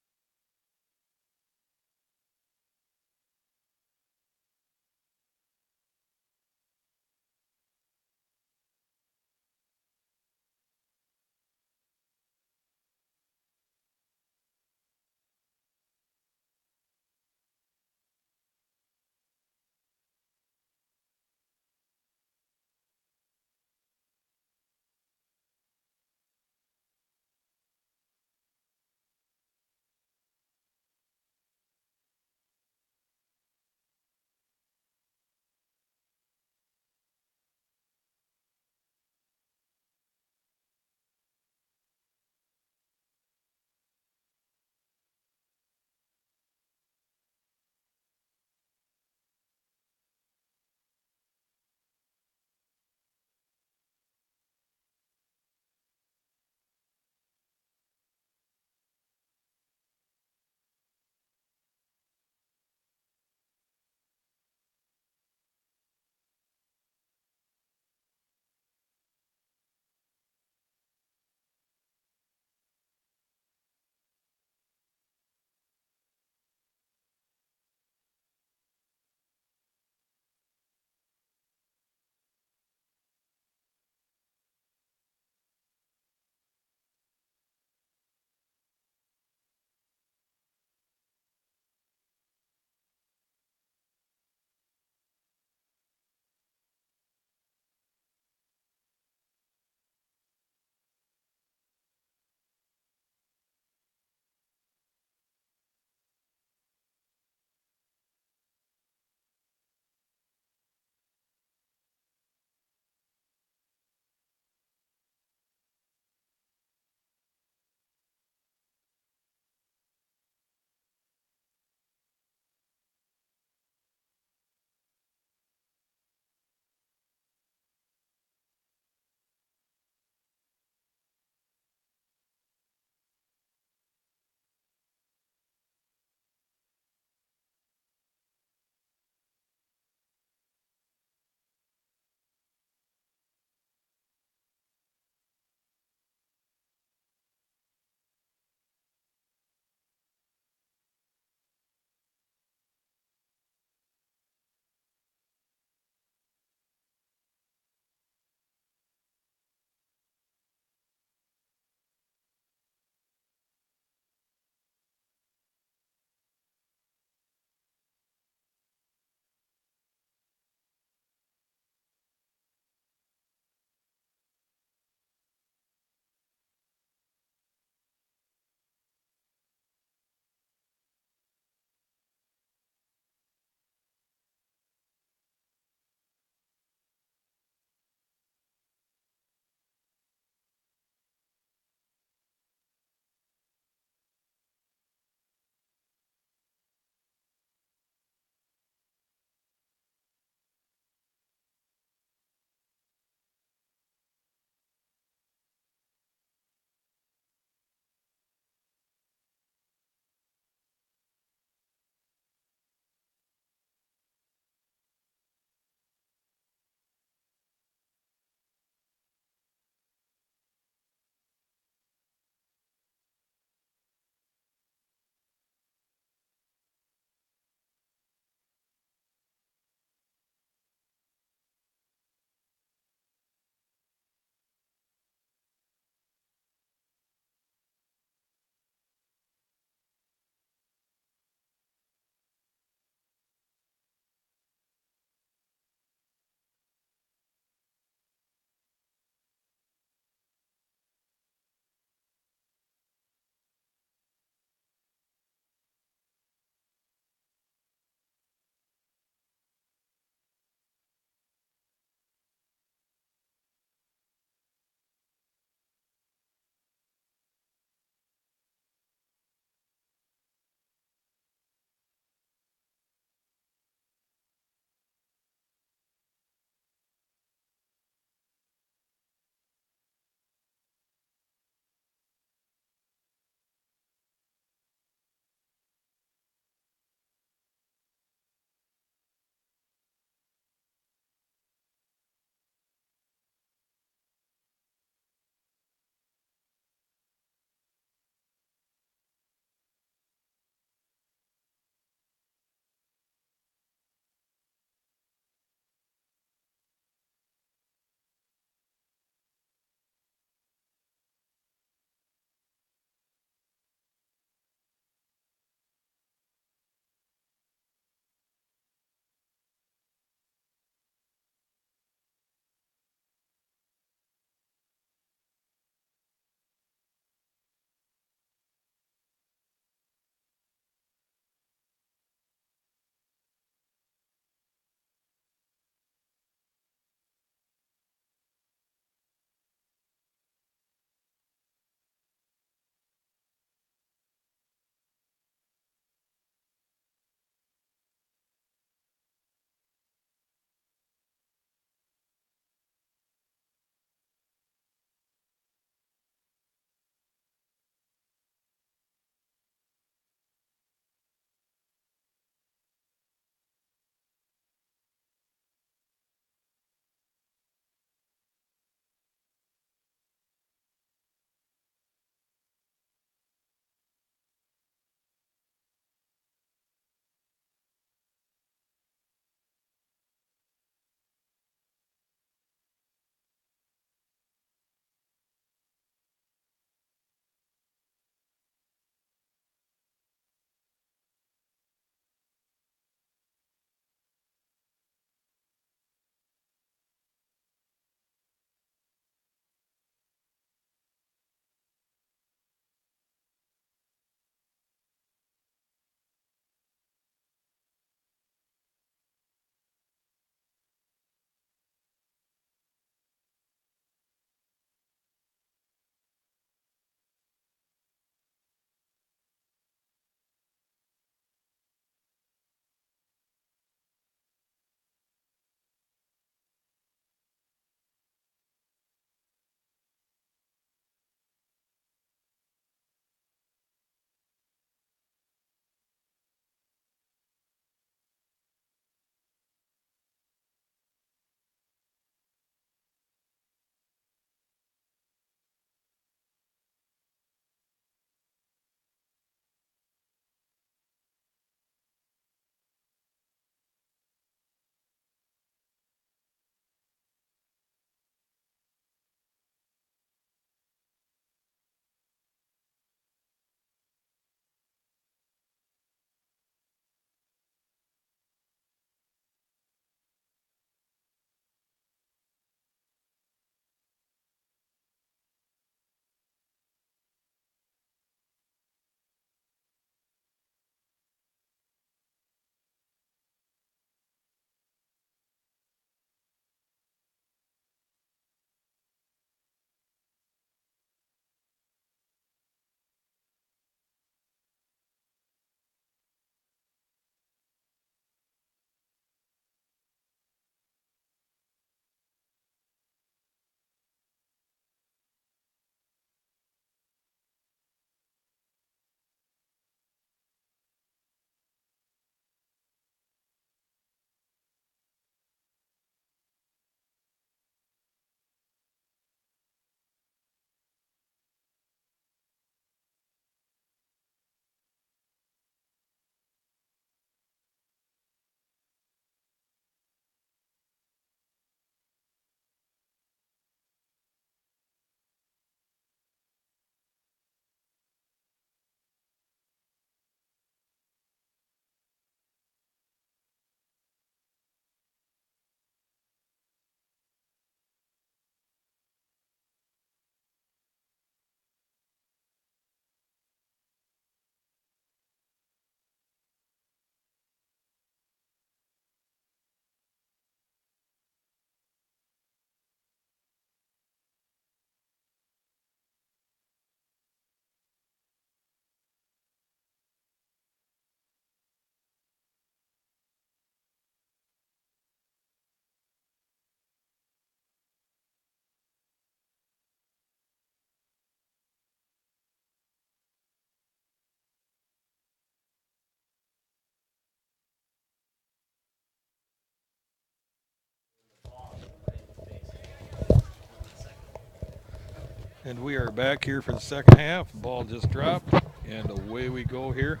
And we are back here for the second half. Ball just dropped, and away we go here.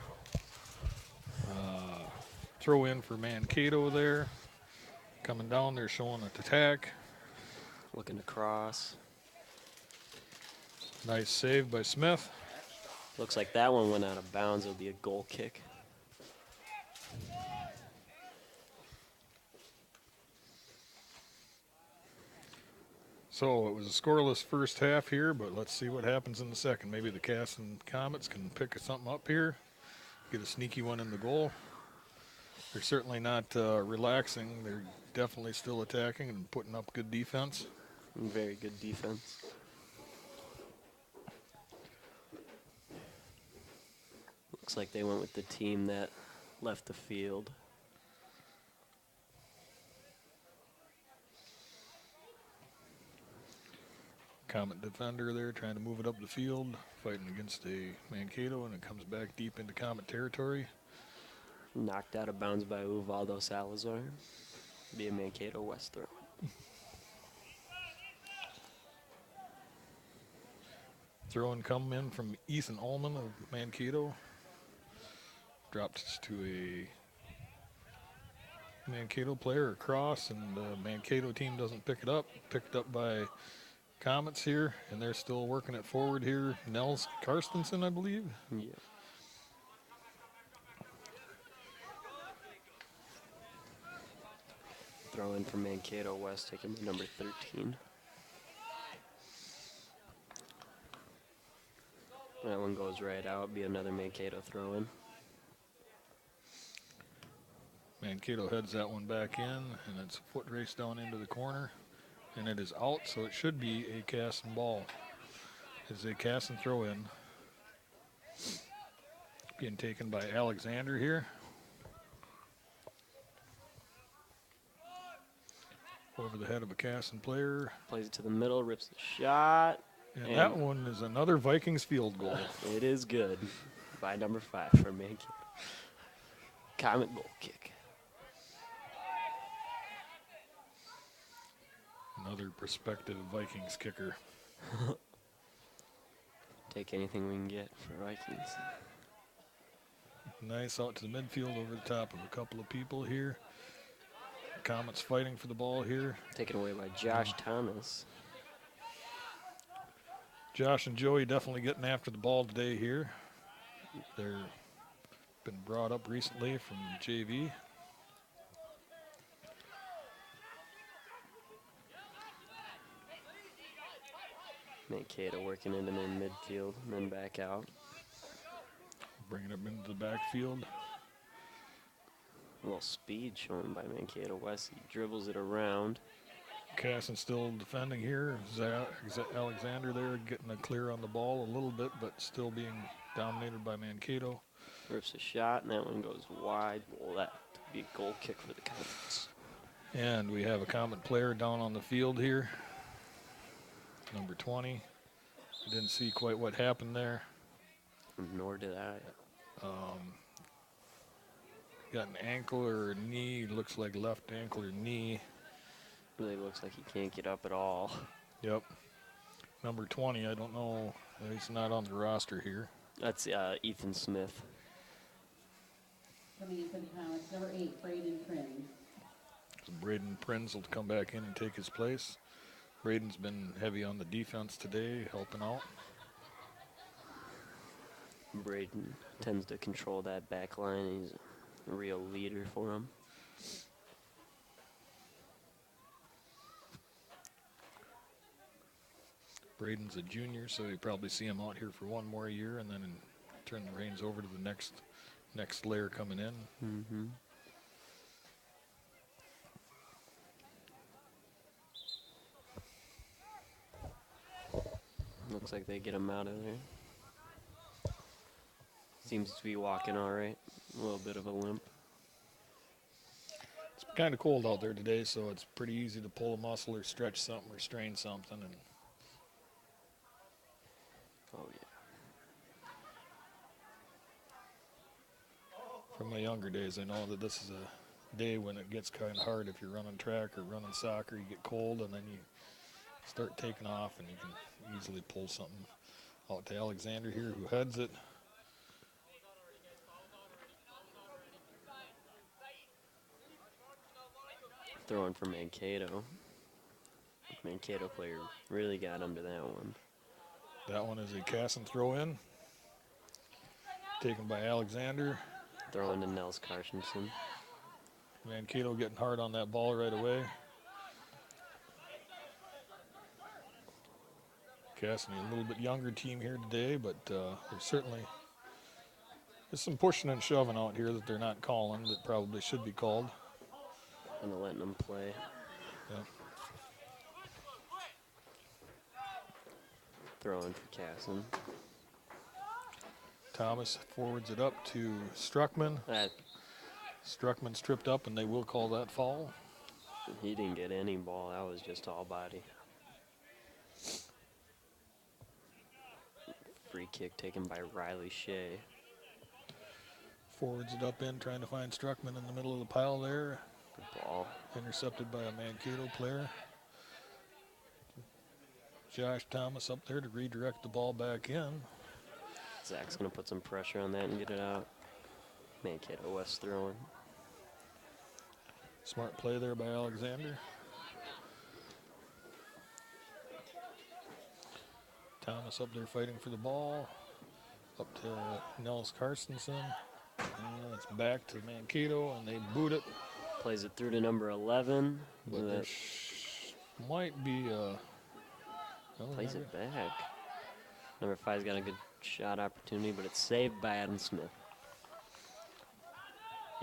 Throw in for Mankato there. Coming down, they're showing an attack. Looking to cross. Nice save by Smith. Looks like that one went out of bounds. It'll be a goal kick. So it was a scoreless first half here, but let's see what happens in the second. Maybe the Casson Comets can pick something up here, get a sneaky one in the goal. They're certainly not relaxing. They're definitely still attacking and putting up good defense. Very good defense. Looks like they went with the team that left the field. Comet defender there trying to move it up the field, fighting against a Mankato, and it comes back deep into Comet territory. Knocked out of bounds by Uvaldo Salazar. Be a Mankato West throw. Throw and come in from Ethan Ullman of Mankato. Dropped to a Mankato player across, and the Mankato team doesn't pick it up. Picked up by Comets here, and they're still working it forward here. Nels Karstensen, I believe. Yeah. Throw in for Mankato West, taking the number 13. That one goes right out. Be another Mankato throw in. Mankato heads that one back in, and it's a foot race down into the corner, and it is out, so it should be a Casson ball. It's a Casson throw in. Being taken by Alexander here. Over the head of a Casson player. Plays it to the middle, rips the shot. And that one is another Vikings field goal. It is good. By number 5 for Mankato. Comet goal kick. Another prospective Vikings kicker. Take anything we can get for Vikings. Nice out to the midfield over the top of a couple of people here. Comets fighting for the ball here. Taken away by Josh Thomas. Josh and Joey definitely getting after the ball today here. They're been brought up recently from JV. Mankato working into their midfield and then back out. Bringing it into the backfield. A little speed shown by Mankato West. He dribbles it around. Casson still defending here. Alexander there getting a clear on the ball a little bit, but still being dominated by Mankato. Rips a shot, and that one goes wide. Well, that would be a goal kick for the Comets. And we have a Comet player down on the field here. Number 20. Didn't see quite what happened there. Nor did I. Got an ankle or a knee. Looks like left ankle or knee. Really looks like he can't get up at all. Yep. Number 20, I don't know. He's not on the roster here. That's Ethan Smith. Coming in for the Comets, number 8, Braden Prinz. So Braden Prinz will come back in and take his place. Braden's been heavy on the defense today, helping out. Braden tends to control that back line. He's a real leader for him. Braden's a junior, so you probably see him out here for one more year and then turn the reins over to the next layer coming in. Mm-hmm. Looks like they get him out of there. Seems to be walking all right. A little bit of a limp. It's kind of cold out there today, so it's pretty easy to pull a muscle or stretch something or strain something. And Oh, yeah. from my younger days, I know that this is a day when it gets kind of hard if you're running track or running soccer. You get cold, and then start taking off, and you can easily pull something out to Alexander here, who heads it. Throwing for Mankato. Mankato player really got him to that one. That one is a Casson throw in. Taken by Alexander. Throwing to Nels Carstensen. Mankato getting hard on that ball right away. Casson, a little bit younger team here today, but there's some pushing and shoving out here that they're not calling that probably should be called. And letting them play. Yeah. Throwing for Casson. Thomas forwards it up to Struckman. Struckman's tripped up, and they will call that foul. He didn't get any ball. That was just all body. Free kick taken by Riley Shea. Forwards it up in, trying to find Struckman in the middle of the pile there. Good ball. Intercepted by a Mankato player. Josh Thomas up there to redirect the ball back in. Zach's going to put some pressure on that and get it out. Mankato West throwing. Smart play there by Alexander. Thomas up there fighting for the ball. Up to Nels Carstensen. And it's back to Mankato, and they boot it. Plays it through to number 11. But there might be a... Plays it back. Number 5's got a good shot opportunity, but it's saved by Adam Smith.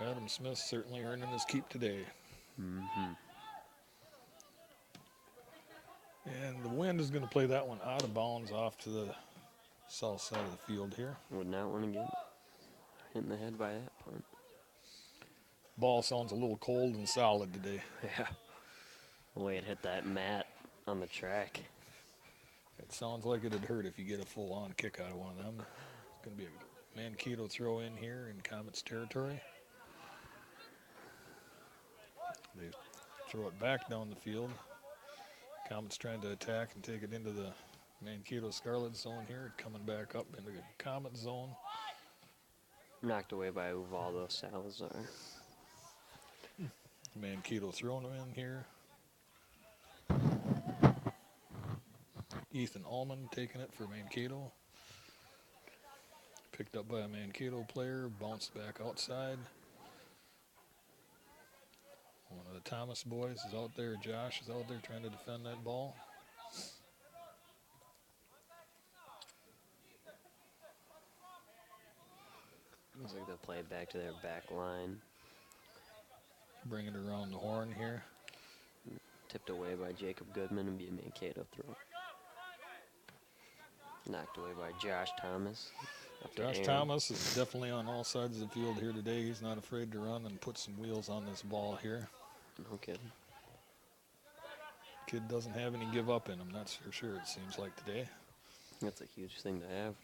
Adam Smith certainly earning his keep today. Mm-hmm. And the wind is going to play that one out of bounds off to the south side of the field here. Would not want to get hit in the head by that punt. Ball sounds a little cold and solid today. Yeah. The way it hit that mat on the track. It sounds like it'd hurt if you get a full-on kick out of one of them. It's going to be a Mankato throw in here in Comets territory. They throw it back down the field. Comets trying to attack and take it into the Mankato Scarlet zone here, coming back up into the Comet zone. Knocked away by Uvaldo Salazar. Mankato throwing them in here. Ethan Allman taking it for Mankato. Picked up by a Mankato player, bounced back outside. One of the Thomas boys is out there. Josh is out there trying to defend that ball. Looks like they'll play it back to their back line. Bring it around the horn here. Tipped away by Jacob Goodman and be a Mankato throw. Knocked away by Josh Thomas. Josh Thomas is definitely on all sides of the field here today. He's not afraid to run and put some wheels on this ball here. No kidding. Kid doesn't have any give up in him, that's for sure, it seems like today. That's a huge thing to have.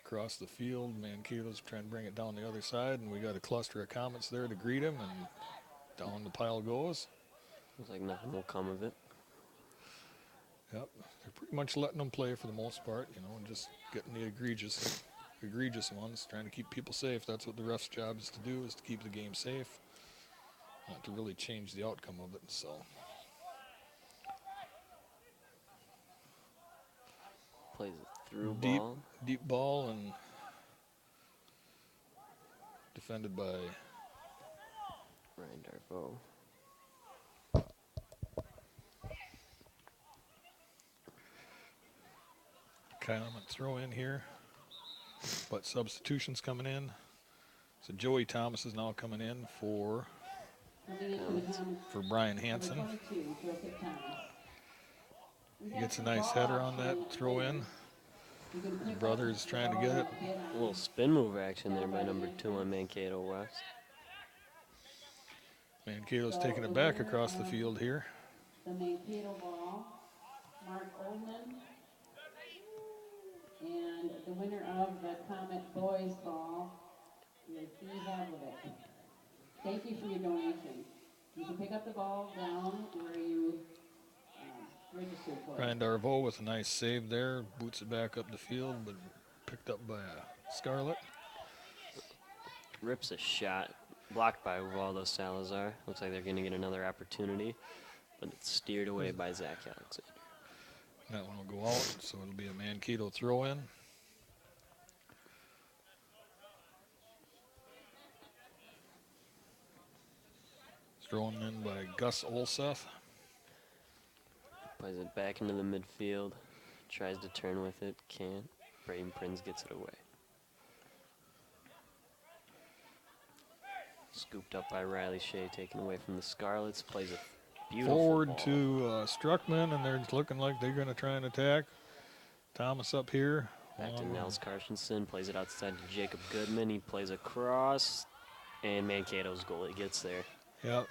Across the field, Mankato's trying to bring it down the other side, and we got a cluster of Comets there to greet him, and down the pile goes. Looks like nothing will come of it. Yep, they're pretty much letting them play for the most part, you know, and just getting the egregious ones, trying to keep people safe. That's what the ref's job is to do, is to keep the game safe, not to really change the outcome of it. So Plays it through deep, ball. deep ball, and defended by Ryan Darbo. Comet throw in here, but substitutions coming in. So Joey Thomas is now coming in for Brian Hansen. He gets a nice header on that throw in. His brother is trying to get it. A little spin move action there by number 2 on Mankato West. Mankato's taking it back across the field here. The Mankato ball, Mark Oldman. And the winner of the Comet Boys Ball is Steve Havlovic. Thank you for your donation. You can pick up the ball down where you registered for. Ryan Darvo with a nice save there. Boots it back up the field, but picked up by Scarlett. Rips a shot, blocked by Uvaldo Salazar. Looks like they're going to get another opportunity, but it's steered away by Zach Alexander. That one will go out, so it'll be a Mankato throw in. Thrown in by Gus Olseth. Plays it back into the midfield. Tries to turn with it. Can't. Braden Prinz gets it away. Scooped up by Riley Shea, taken away from the Scarlets. Plays a beautiful Forward ball. to Struckman, and they're looking like they're going to try and attack. Thomas up here. Back to on, Nels Carsonson. Plays it outside to Jacob Goodman. He plays across. And Mankato's goal. It gets there. Yep.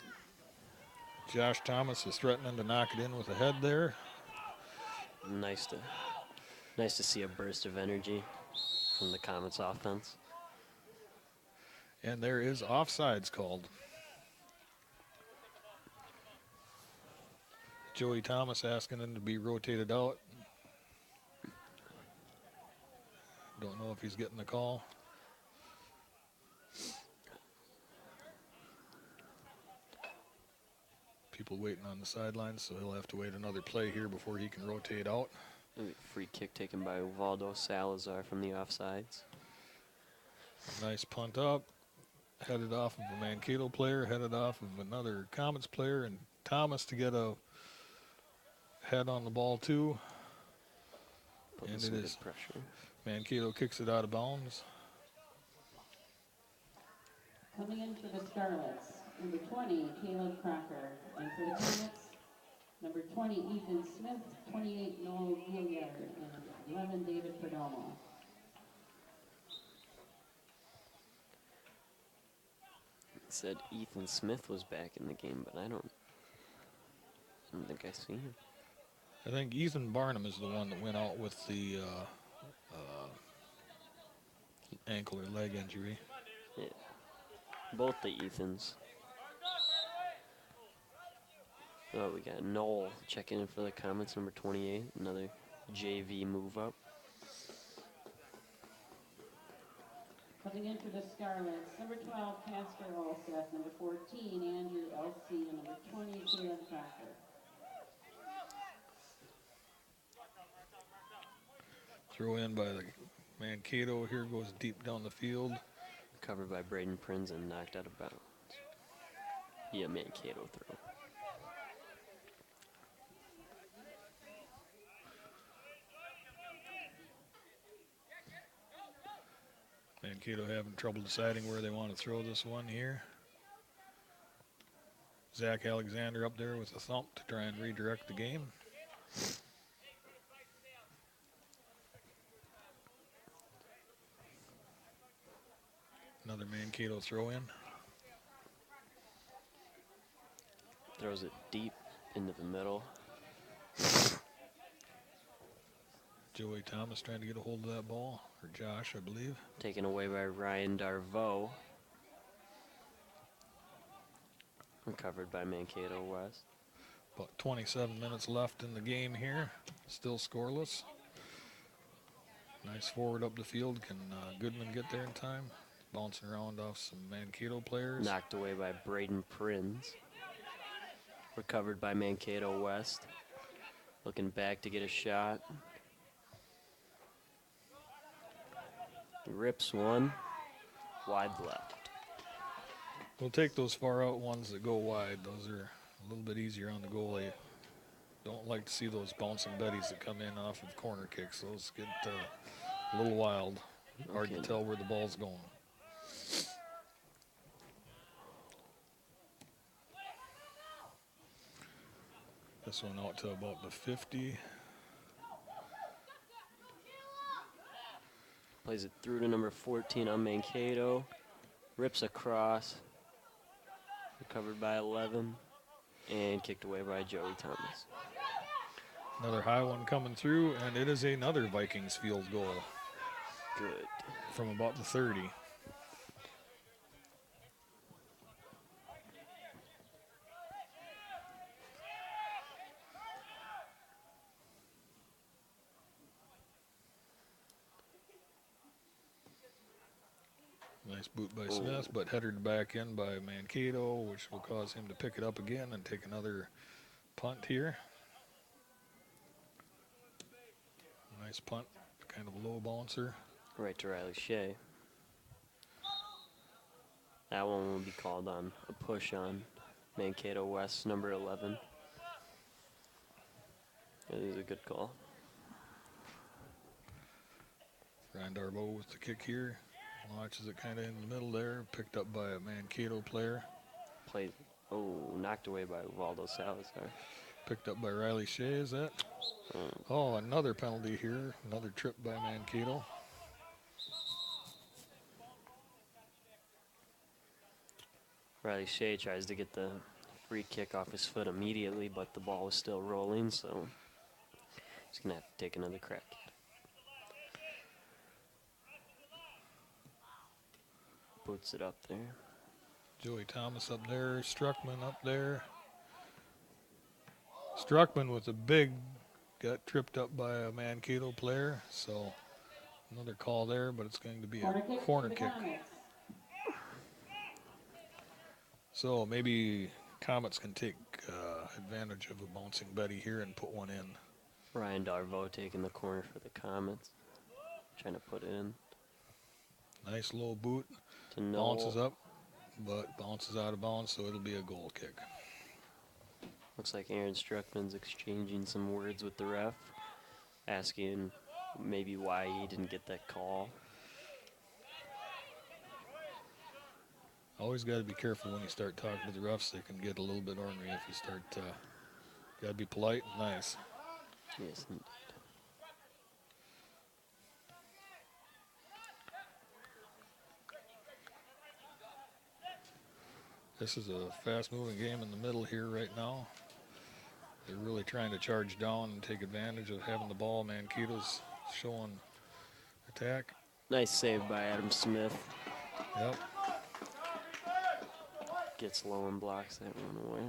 Josh Thomas is threatening to knock it in with a head there. Nice to see a burst of energy from the Comets offense. And there is offsides called. Joey Thomas asking him to be rotated out. Don't know if he's getting the call. People waiting on the sidelines, so he'll have to wait another play here before he can rotate out. Free kick taken by Uvaldo Salazar from the offsides. Nice punt up. Headed off of a Mankato player, headed off of another Comets player, and Thomas to get a head on the ball too. Putting And some it good is. pressure. Mankato kicks it out of bounds. Coming in for the Scarlets, number 20, Caleb Crocker. And for the Comets, number 20, Ethan Smith, 28, Noel Gilliard, and 11, David Perdomo. It said Ethan Smith was back in the game, but I don't think I see him. I think Ethan Barnum is the one that went out with the ankle or leg injury. Yeah. Both the Ethans. Oh, we got Noel checking in for the Comets, number 28. Another JV move up. Coming in for the Scarlets, number 12, Casper Olseth, number 14, Andrew L.C., and number 20, Caleb Crocker. Throw in by the Mankato. Here goes deep down the field. Covered by Braden Prinz and knocked out of bounds. Yeah, Mankato throw. Mankato having trouble deciding where they want to throw this one here. Zach Alexander up there with a thump to try and redirect the game. Another Mankato throw in. Throws it deep into the middle. Joey Thomas trying to get a hold of that ball, or Josh, I believe. Taken away by Ryan Darvo. Recovered by Mankato West. About 27 minutes left in the game here. Still scoreless. Nice forward up the field. Can Goodman get there in time? Bouncing around off some Mankato players. Knocked away by Braden Prinz. Recovered by Mankato West. Looking back to get a shot. Rips one. Wide left. We'll take those far out ones that go wide. Those are a little bit easier on the goalie. Don't like to see those bouncing betties that come in off of corner kicks. Those get a little wild. Hard to Okay. tell where the ball's going. This one out to about the 50. Plays it through to number 14 on Mankato. Rips across. Recovered by 11. And kicked away by Joey Thomas. Another high one coming through, and it is another Vikings field goal Good. from about the 30. Nice boot by Smith, but headed back in by Mankato, which will cause him to pick it up again and take another punt here. Nice punt, kind of low bouncer. Right to Riley Shea. That one will be called on a push on Mankato West, number 11. It is a good call. Ryan Darbo with the kick here. Launches it kind of in the middle there. Picked up by a Mankato player. Played, knocked away by Waldo Salazar. Picked up by Riley Shea, is that? Oh, another penalty here. Another trip by Mankato. Riley Shea tries to get the free kick off his foot immediately, but the ball was still rolling, so he's going to have to take another crack. Boots it up there. Joey Thomas up there. Struckman up there. Struckman with a big, got tripped up by a Mankato player, so another call there, but it's going to be a corner kick. So maybe Comets can take advantage of a bouncing Betty here and put one in. Ryan Darvo taking the corner for the Comets. Trying to put it in. Nice low boot. To Noel. Bounces up, but bounces out of bounds, so it'll be a goal kick. Looks like Aaron Struckman's exchanging some words with the ref, asking maybe why he didn't get that call. Always got to be careful when you start talking to the refs. They can get a little bit ornery if you start. Got to be polite and nice. Yes, indeed. This is a fast-moving game in the middle here right now. They're really trying to charge down and take advantage of having the ball. Mankato's showing attack. Nice save by Adam Smith. Yep. Gets low and blocks that one away.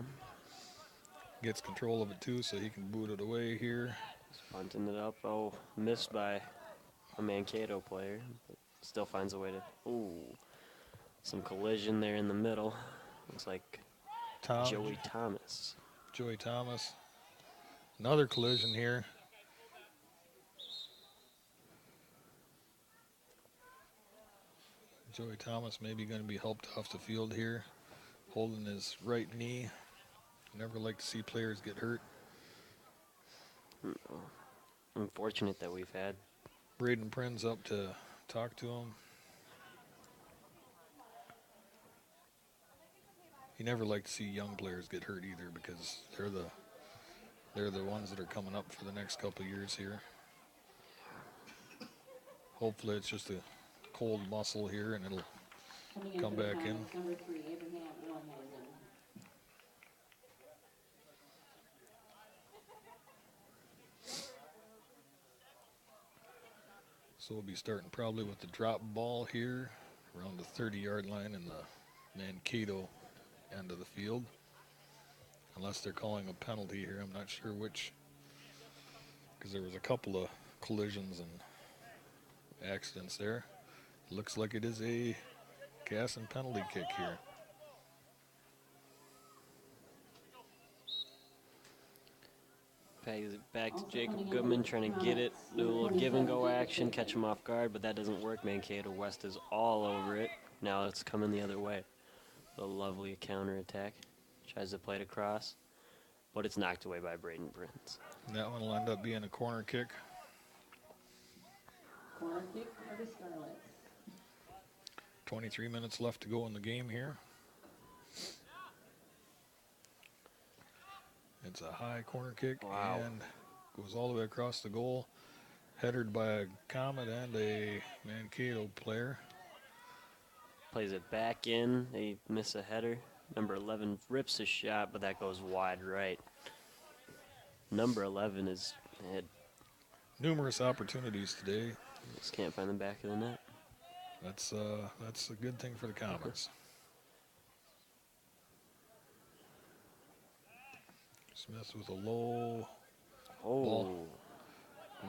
Gets control of it too, so he can boot it away here. He's punting it up. Oh, missed by a Mankato player, but still finds a way to. Ooh, some collision there in the middle. Looks like Joey Thomas. Joey Thomas. Another collision here. Joey Thomas maybe going to be helped off the field here, holding his right knee. Never like to see players get hurt. Unfortunate that we've had. Braden Prin's up to talk to him. You never like to see young players get hurt either, because they're the ones that are coming up for the next couple of years here. Hopefully it's just a cold muscle here and it'll come back in. Number 3, Abraham Wilhelm. So we'll be starting probably with the drop ball here around the 30-yard line in the Mankato end of the field. Unless they're calling a penalty here. I'm not sure which, because there was a couple of collisions and accidents there. Looks like it is a gas and penalty kick here. Back to Jacob Goodman, trying to get it, do a little give and go action, catch him off guard, but that doesn't work. Mankato West is all over it. Now it's coming the other way. A lovely counterattack. Tries to play it across, but it's knocked away by Braden Prince. That one will end up being a corner kick. Corner kick for the Scarlets. 23 minutes left to go in the game here. It's a high corner kick. Wow. And goes all the way across the goal. Headed by a Comet and a Mankato player. Plays it back in. They miss a header. Number 11 rips a shot, but that goes wide right. Number 11 is had Numerous opportunities today. just can't find the back of the net. That's a good thing for the Comets. Smith with a low ball,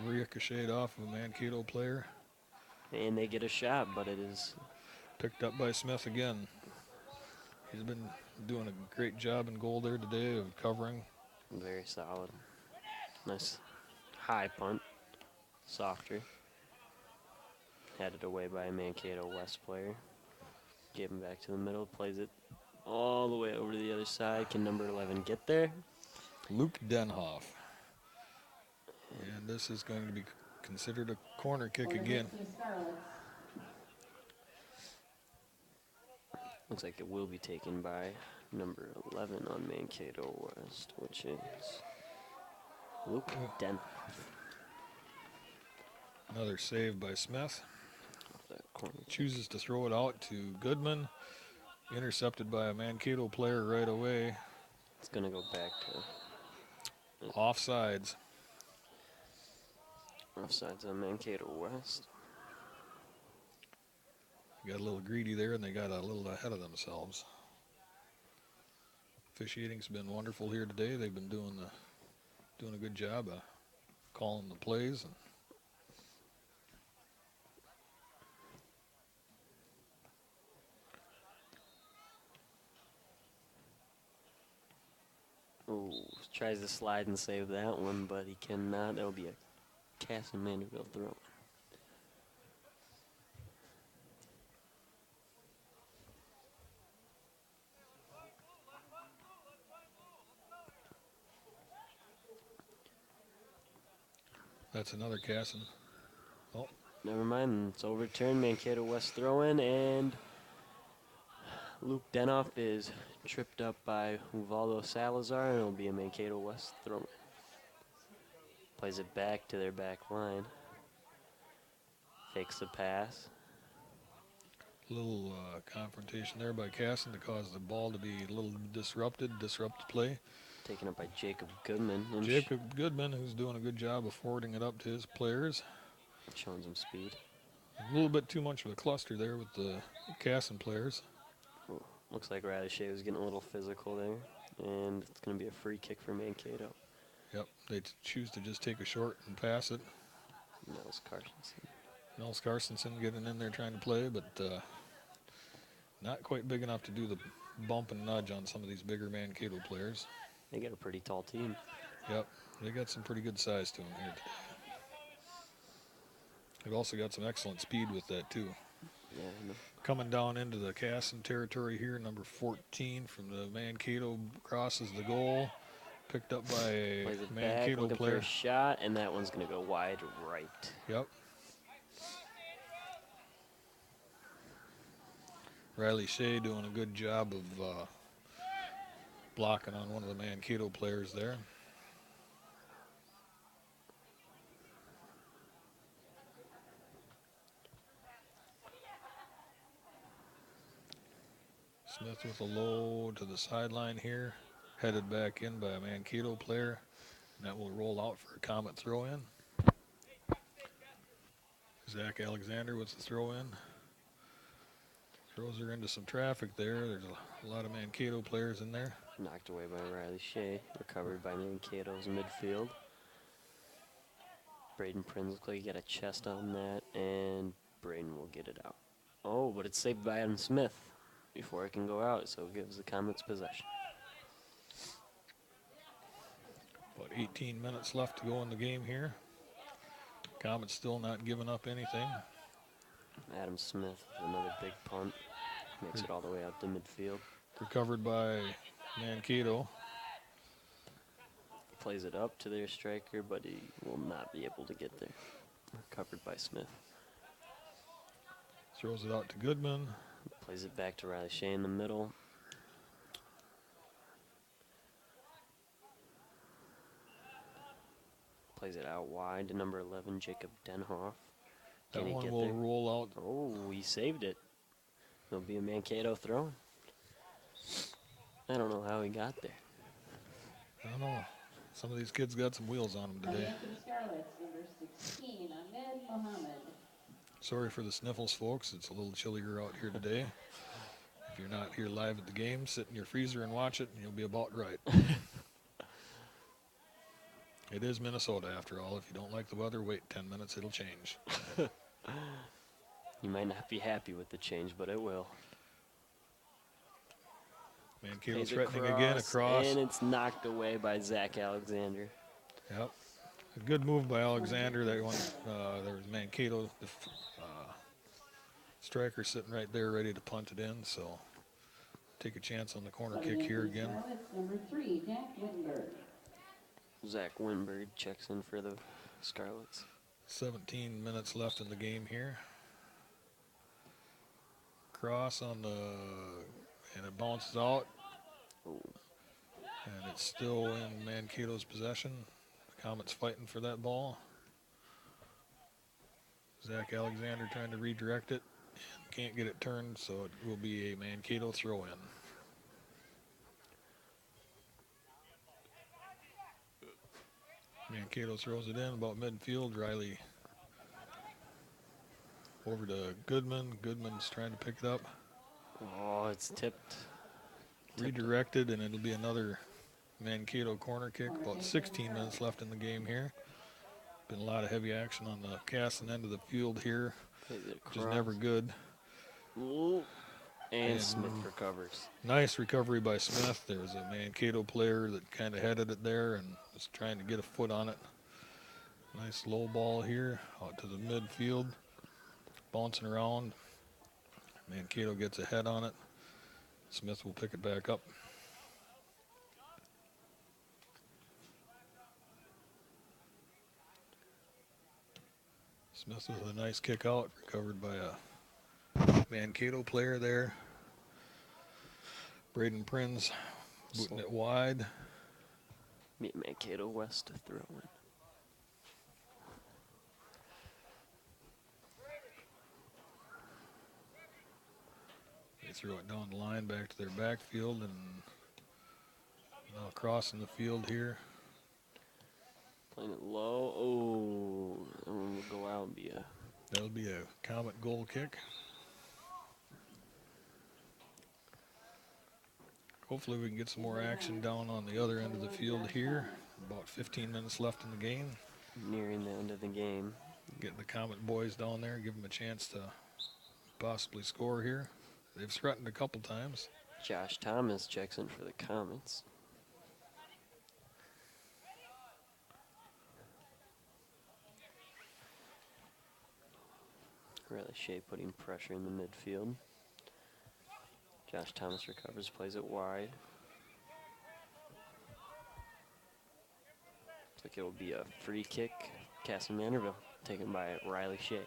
ricocheted off of a Mankato player. And they get a shot, but it is Picked up by Smith again. He's been doing a great job in goal there today of covering. Very solid. Nice high punt. Softer. Headed away by a Mankato West player. Gave him back to the middle. Plays it all the way over to the other side. Can number 11 get there? Luke Denhoff. And this is going to be considered a corner kick again. The Scarlets. Looks like it will be taken by number 11 on Mankato West, which is Luke Denhoff. Another save by Smith. That corner. Chooses to throw it out to Goodman. Intercepted by a Mankato player right away. It's going to go back to Offsides. offsides on Mankato West. Got a little greedy there, and they got a little ahead of themselves. Officiating's been wonderful here today. They've been doing a good job of calling the plays. And Ooh, tries to slide and save that one, but he cannot. That'll be a Casson Manderville throw. that's another Casson. Oh, Never mind, it's overturned. Mankato West throw in, and Luke Denhoff is tripped up by Uvaldo Salazar, and it'll be a Mankato West throw in. Plays it back to their back line. Fakes the pass. little confrontation there by Casson to cause the ball to be a little disrupt the play. Taken up by Jacob Goodman. And Jacob Goodman, who's doing a good job of forwarding it up to his players. showing some speed. A little bit too much of a cluster there with the Casson players. Ooh, looks like Riley Shea was getting a little physical there. And it's going to be a free kick for Mankato. Yep, they choose to just take a short and pass it. Nels Carstensen. Nels Carstensen getting in there trying to play, but not quite big enough to do the bump and nudge on some of these bigger Mankato players. They got a pretty tall team. Yep, they got some pretty good size to them here today. They've also got some excellent speed with that too. Yeah, I know. Coming down into the Casson territory here, number 14 from the Mankato crosses the goal. Picked up by a Plays it back, Mankato looking for player. a shot, and that one's going to go wide right. Yep. Riley Shea doing a good job of blocking on one of the Mankato players there. Smith with a low to the sideline here. Headed back in by a Mankato player. And that will roll out for a Comet throw-in. Zach Alexander with the throw-in. Throws her into some traffic there. There's a lot of Mankato players in there. Knocked away by Riley Shea. Recovered by Mankato's midfield. Braden Prinz looks like he got a chest on that, and Braden will get it out. Oh, but it's saved by Adam Smith before it can go out, so it gives the Comets possession. About 18 minutes left to go in the game here. Comets still not giving up anything. Adam Smith with another big punt. Makes it all the way out to midfield. Recovered by Mankato. Plays it up to their striker, but he will not be able to get there. Recovered by Smith. Throws it out to Goodman. Plays it back to Riley Shea in the middle. Plays it out wide to number 11, Jacob Denhoff. That Can he one get will there? roll out. Oh, he saved it. It'll be a Mankato throw. I don't know how he got there. I don't know. Some of these kids got some wheels on them On today. Anthony Scarlets, number 16, Ahmed Mohammed. Sorry for the sniffles, folks. It's a little chillier out here today. If you're not here live at the game, sit in your freezer and watch it, and you'll be about right. It is Minnesota, after all. If you don't like the weather, wait 10 minutes. It'll change. You might not be happy with the change, but it will. Mankato Plays threatening again across. And it's knocked away by Zach Alexander. Yep. A good move by Alexander. That one, there was Mankato, the striker sitting right there ready to punt it in. So take a chance on the corner kick here again. Number 3, Jack Wittenberg. Zach Winberg checks in for the Scarlets. 17 minutes left in the game here. Cross on the, and it bounces out. And it's still in Mankato's possession. The Comets fighting for that ball. Zach Alexander trying to redirect it. Can't get it turned, so it will be a Mankato throw-in. Mankato throws it in about midfield. Riley over to Goodman. Goodman's trying to pick it up. Oh, it's tipped. Redirected, and it'll be another Mankato corner kick. About 16 minutes left in the game here. Been a lot of heavy action on the Casson end of the field here, which is never good. Ooh. And Smith recovers. Nice recovery by Smith. There's a Mankato player that kind of headed it there and was trying to get a foot on it. Nice low ball here out to the midfield. Bouncing around. Mankato gets a head on it. Smith will pick it back up. Smith with a nice kick out, recovered by a Mankato player there. Braden Prinz booting it wide. Meet Mankato West to throw in. They throw it down the line back to their backfield and now crossing the field here. Playing it low. Oh, that one will go out and be a. That'll be a Comet goal kick. Hopefully we can get some more action down on the other end of the field here. About 15 minutes left in the game. Nearing the end of the game. Getting the Comet boys down there, give them a chance to possibly score here. They've threatened a couple times. Josh Thomas checks in for the Comets. Riley Shea putting pressure in the midfield. Josh Thomas recovers, plays it wide. Looks like it will be a free kick. Casson Manderville taken by Riley Shea.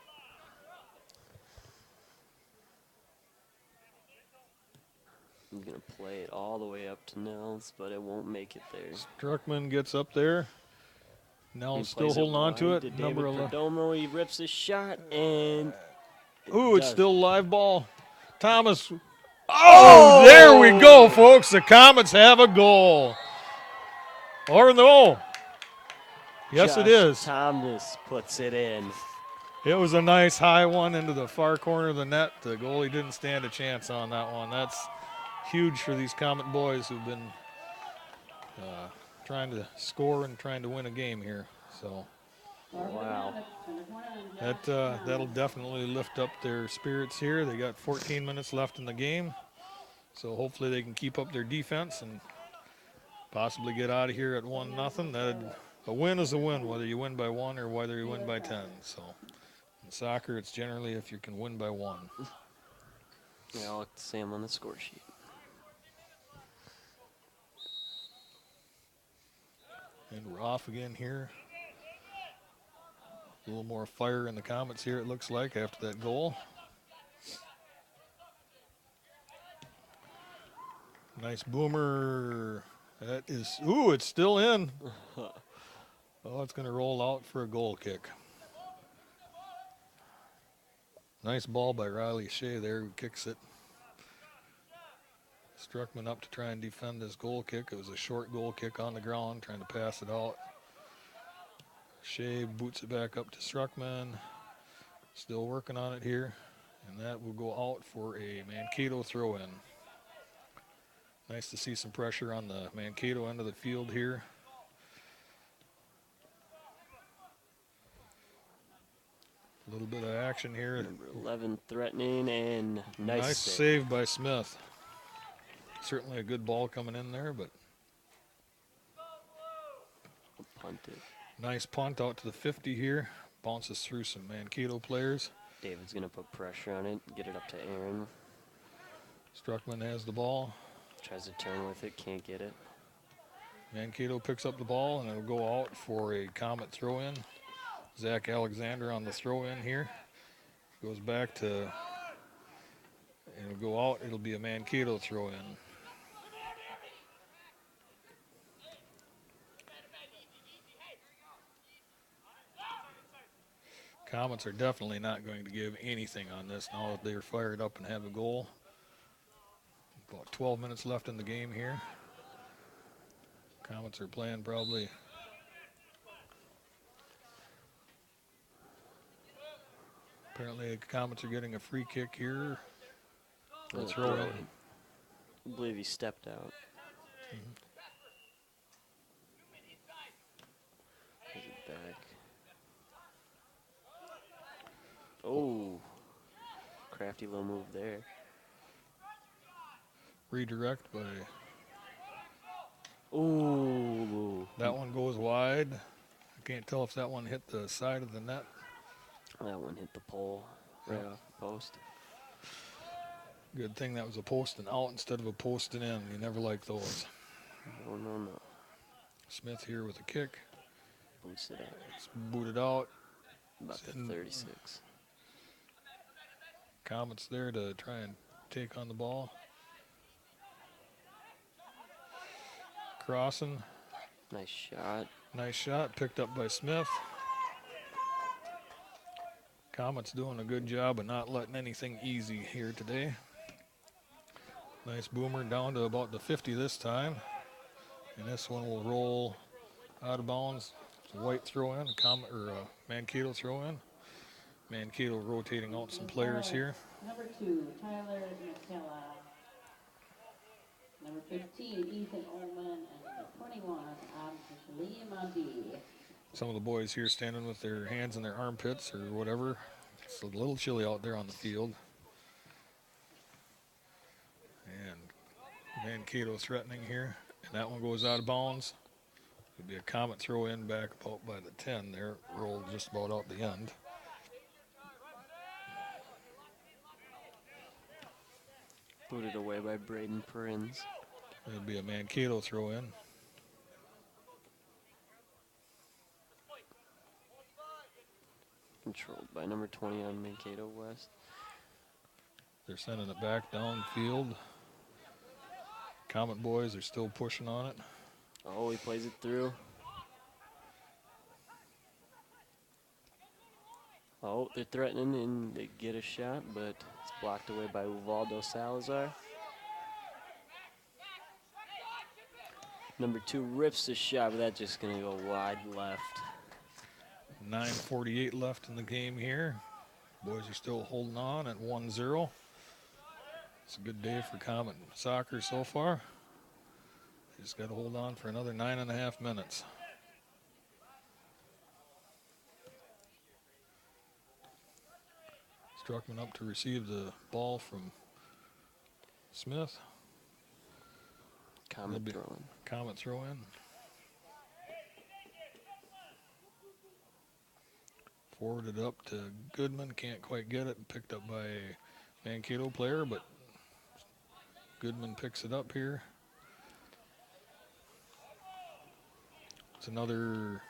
He's going to play it all the way up to Nels, but it won't make it there. Struckman gets up there. Nels still holding on to it. Number 11. Perdomo, he rips his shot, and ooh, it's still a live ball. Thomas. Oh, there we go, folks. The Comets have a goal. Or no. Yes, Josh it is. Thomas puts it in. It was a nice high one into the far corner of the net. The goalie didn't stand a chance on that one. That's huge for these Comet boys who've been trying to score and trying to win a game here. So Wow. that'll definitely lift up their spirits here. They got 14 minutes left in the game, so hopefully they can keep up their defense and possibly get out of here at 1-0. A win is a win, whether you win by 1 or whether you win by 10. So in soccer, it's generally if you can win by 1. They all look the same on the score sheet. And we're off again here. A little more fire in the Comets here, it looks like, after that goal. Nice boomer. That is, ooh, it's still in. Oh, it's going to roll out for a goal kick. Nice ball by Riley Shea there, who kicks it. Struckman up to try and defend this goal kick. It was a short goal kick on the ground, trying to pass it out. Shea boots it back up to Struckman. Still working on it here. And that will go out for a Mankato throw-in. Nice to see some pressure on the Mankato end of the field here. A little bit of action here. Number 11 threatening and Nice save by Smith. Certainly a good ball coming in there, but Punt it. nice punt out to the 50 here. Bounces through some Mankato players. David's going to put pressure on it, get it up to Aaron. Struckman has the ball. Tries to turn with it, can't get it. Mankato picks up the ball, and it'll go out for a Comet throw-in. Zach Alexander on the throw-in here. Goes back to, it'll go out. It'll be a Mankato throw-in. Comets are definitely not going to give anything on this now that they're fired up and have a goal. About 12 minutes left in the game here. Comets are playing probably. Apparently the Comets are getting a free kick here. Oh, Throw in. I believe he stepped out. Take it back. Oh, crafty little move there. Redirect by, Ooh, that one goes wide. I can't tell if that one hit the side of the net. that one hit the pole right off the post. Good thing that was a post and out instead of a post and in. You never like those. No. Smith here with a kick. Boots it out. It's booted out. About the 36. Comets there to try and take on the ball. Crossing. Nice shot. Nice shot picked up by Smith. Comets doing a good job of not letting anything easy here today. Nice boomer down to about the 50 this time. And this one will roll out of bounds. It's a White throw in, Mankato throw in. Mankato rotating out some players here. Number 2, Tyler McKella. Number 15, Ethan Ullman. And number 21, Liam Abdi. Some of the boys here standing with their hands in their armpits or whatever. It's a little chilly out there on the field. And Mankato threatening here. And that one goes out of bounds. It'll be a Comet throw in back about by the 10 there. Rolled just about out the end. Booted away by Braden Perrins. It'll be a Mankato throw in. Controlled by number 20 on Mankato West. They're sending it back downfield. Comet boys are still pushing on it. Oh, he plays it through. Oh, they're threatening and they get a shot, but it's blocked away by Uvaldo Salazar. Number 2 rips the shot, but that's just going to go wide left. 9:48 left in the game here. Boys are still holding on at 1-0. It's a good day for Comet soccer so far. They just got to hold on for another 9.5 minutes. Struckman up to receive the ball from Smith. Comet Maybe. throwing. Comet throw in. Forwarded up to Goodman. Can't quite get it. Picked up by a Mankato player, but Goodman picks it up here. It's another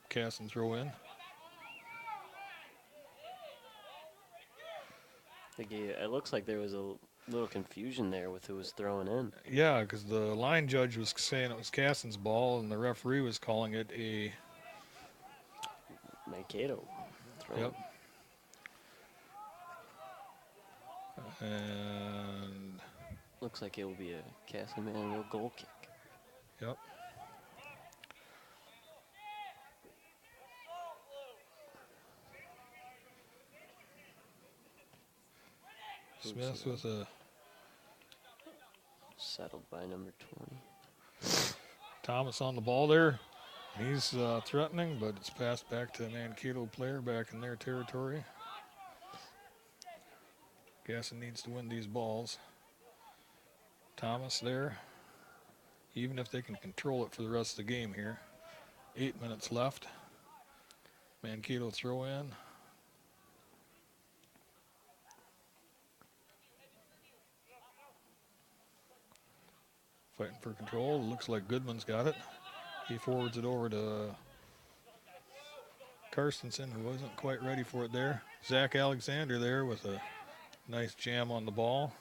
cast and throw in. It looks like there was a little confusion there with who was throwing in. Yeah, because the line judge was saying it was Caston's ball, and the referee was calling it a. Mankato throwing. Yep. And Looks like it will be a Castle Manual goal kick. yep. Smith with a Settled by number 20. Thomas on the ball there. He's threatening, but it's passed back to a Mankato player back in their territory. Gasson needs to win these balls. Thomas there. Even if they can control it for the rest of the game here. 8 minutes left. Mankato throw in. Fighting for control. Looks like Goodman's got it. He forwards it over to Karstensen, who wasn't quite ready for it there. Zach Alexander there with a nice jam on the ball.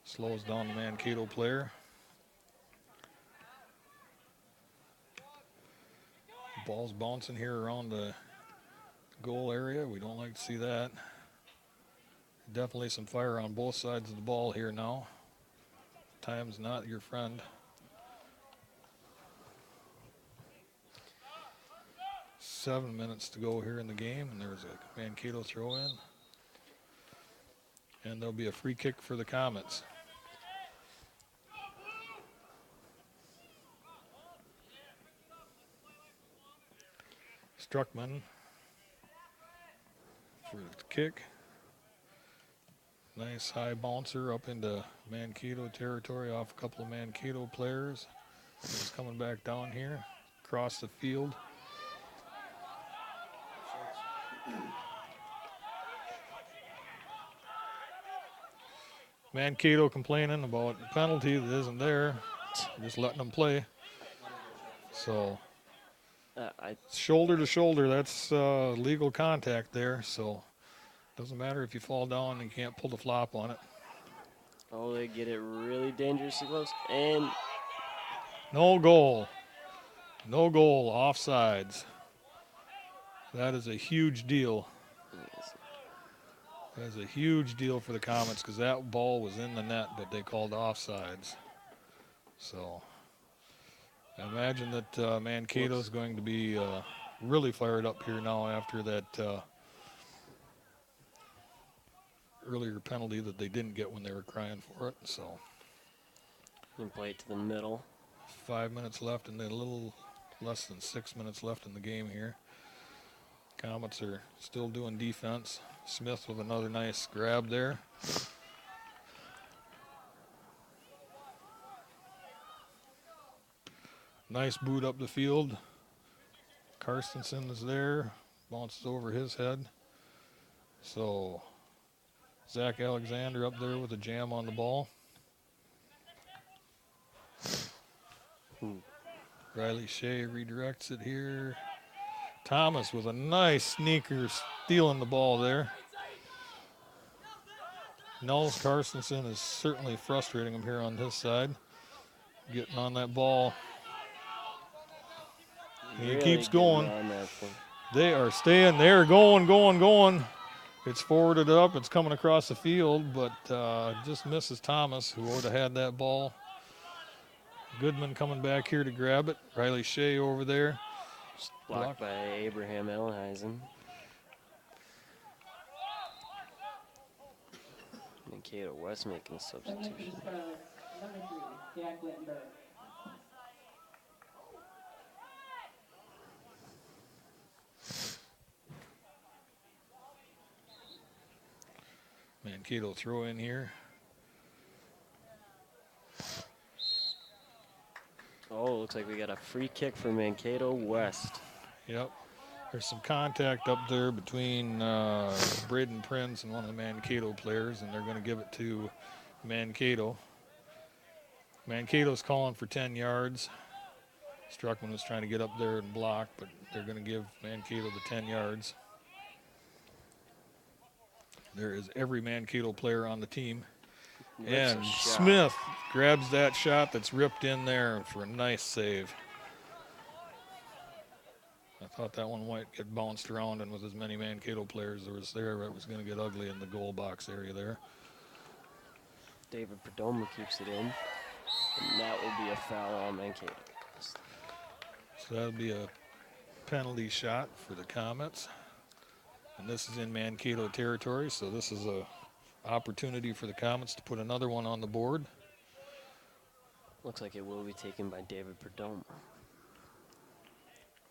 Slows down the Mankato player. Ball's bouncing here around the goal area. We don't like to see that. Definitely some fire on both sides of the ball here now. Time's not your friend. 7 minutes to go here in the game, and there's a Mankato throw in. And there'll be a free kick for the Comets. Struckman for the kick. Nice high bouncer up into Mankato territory off a couple of Mankato players. It's coming back down here, across the field. Mankato complaining about the penalty that isn't there, just letting them play. So shoulder to shoulder, that's legal contact there. So doesn't matter if you fall down and you can't pull the flop on it. Oh, they get it really dangerously close. And No goal. No goal. Offsides. That is a huge deal. That is a huge deal for the Comets because that ball was in the net, but they called offsides. So I imagine that Mankato is going to be really fired up here now after that earlier penalty that they didn't get when they were crying for it. So you can play it to the middle. 5 minutes left and then a little less than 6 minutes left in the game here. Comets are still doing defense. Smith with another nice grab there. Nice boot up the field. Karstensen is there. Bounces over his head. So Zach Alexander up there with a jam on the ball. Riley Shea redirects it here. Thomas with a nice sneaker stealing the ball there. Nels Karstensen is certainly frustrating him here on his side. Getting on that ball. He Really keeps getting going. on that thing. They are staying there, going. It's forwarded up. It's coming across the field, but just misses Thomas, who would have had that ball. Goodman coming back here to grab it. Riley Shea over there. Blocked by Abraham Ellenheisen. Mankato West making a substitution. Number 3, Jack Wittenberg. Mankato throw in here. Oh, looks like we got a free kick for Mankato West. Yep. There's some contact up there between Braden Prince and one of the Mankato players, and they're going to give it to Mankato. Mankato's calling for 10 yards. Struckman was trying to get up there and block, but they're going to give Mankato the 10 yards. There is every Mankato player on the team. Rips And a shot. Smith grabs that shot that's ripped in there for a nice save. I thought that one might get bounced around, and with as many Mankato players there, it was going to get ugly in the goal box area there. David Perdomo keeps it in. And that will be a foul on Mankato. So that'll be a penalty shot for the Comets. And this is in Mankato territory, so this is a opportunity for the Comets to put another one on the board. Looks like it will be taken by David Perdomo.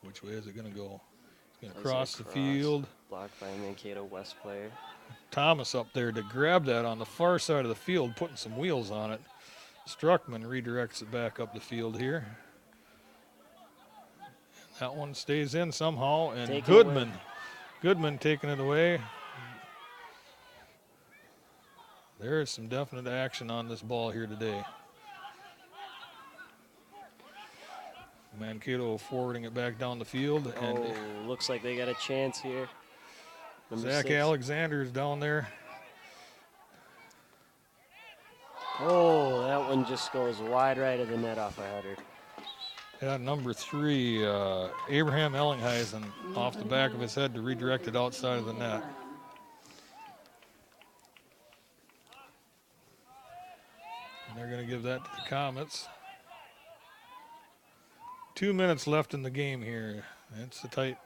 Which way is it going to go? It's going to Plays it cross the across, field. Blocked by a Mankato West player. Thomas up there to grab that on the far side of the field, putting some wheels on it. Struckman redirects it back up the field here. That one stays in somehow, and Taken Goodman. away. Goodman taking it away. There is some definite action on this ball here today. Mankato forwarding it back down the field, and Oh, looks like they got a chance here. Number Zach 6. Alexander is down there. Oh, that one just goes wide right of the net off a header. Yeah, number 3, Abraham Ellingheisen, off the back of his head to redirect it outside of the net. And they're going to give that to the Comets. 2 minutes left in the game here. It's a tight.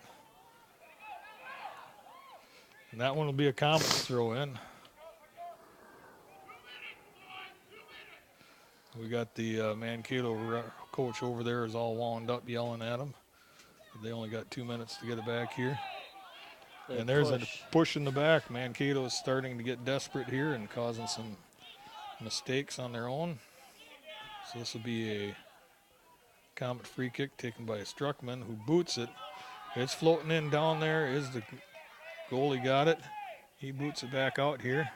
And that one will be a Comets throw in. We got the Mankato coach over there is all wound up yelling at him. They only got 2 minutes to get it back here. And there's a push in the back. Mankato is starting to get desperate here and causing some mistakes on their own. So this will be a Comet free kick taken by Struckman, who boots it. It's floating in down there. Is the goalie got it? He boots it back out here.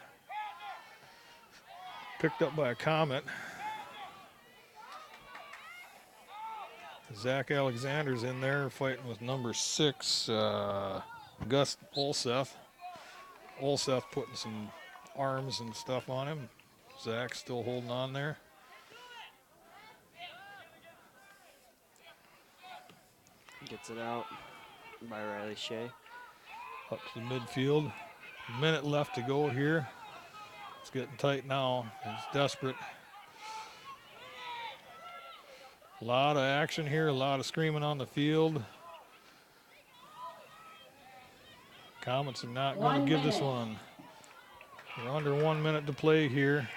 Picked up by a Comet. Zach Alexander's in there fighting with number 6, Gus Olseth. Olseth putting some arms and stuff on him. Zach still holding on there. Gets it out by Riley Shea. Up to the midfield. A minute left to go here. It's getting tight now. It's desperate. A lot of action here, a lot of screaming on the field. Comets are not going to give this one. We're under 1 minute to play here.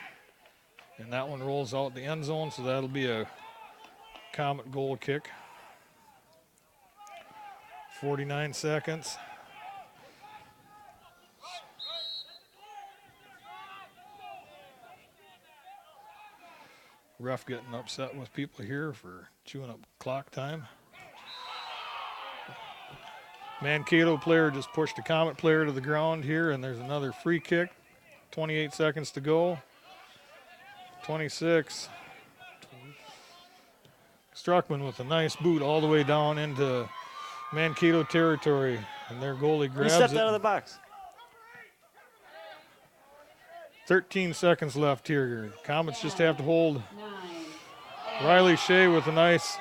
And that one rolls out the end zone, so that'll be a Comet goal kick. 49 seconds. Ref getting upset with people here for chewing up clock time. Mankato player just pushed a Comet player to the ground here, and there's another free kick. 28 seconds to go. 26. Struckman with a nice boot all the way down into Mankato territory, and their goalie He grabs stepped it. out of the box. 13 seconds left here. Comets just have to hold. 9. Riley Shea with a nice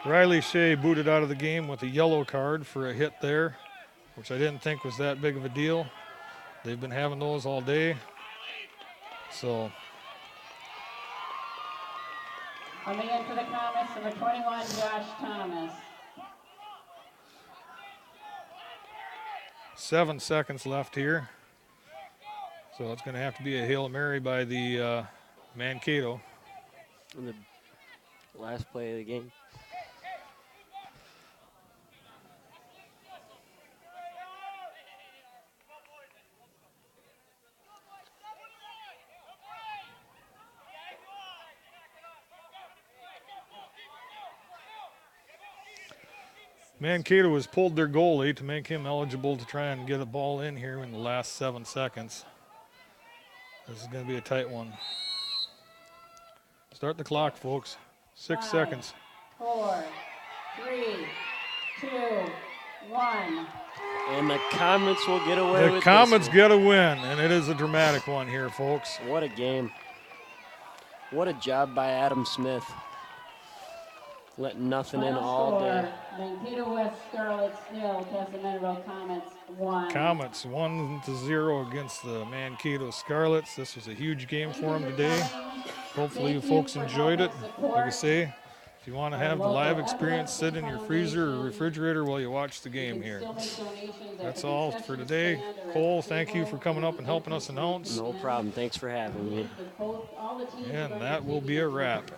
Riley Shea booted out of the game with a yellow card for a hit there, which I didn't think was that big of a deal. They've been having those all day. So Coming in for the Comets, number 21, Josh Thomas. 7 seconds left here. So it's going to have to be a Hail Mary by the Mankato. In the last play of the game. Mankato has pulled their goalie to make him eligible to try and get a ball in here in the last 7 seconds. This is going to be a tight one. Start the clock, folks. 6 5, seconds. 4, 3, 2, 1. And the Comets will get away with The Comets this get a win, and it is a dramatic one here, folks. one. What a game. What a job by Adam Smith. Letting nothing in Final all day. score, Mankato West Scarlets 0, Casamento Comets 1. Comets 1-0 against the Mankato Scarlets. This was a huge game for them today. Hopefully you folks enjoyed it. Like I say, If you want to have the live experience, sit in your freezer or refrigerator while you watch the game here. That's all for today. Cole, thank you for coming up and helping us announce. No problem. Thanks for having me. And that will be a wrap.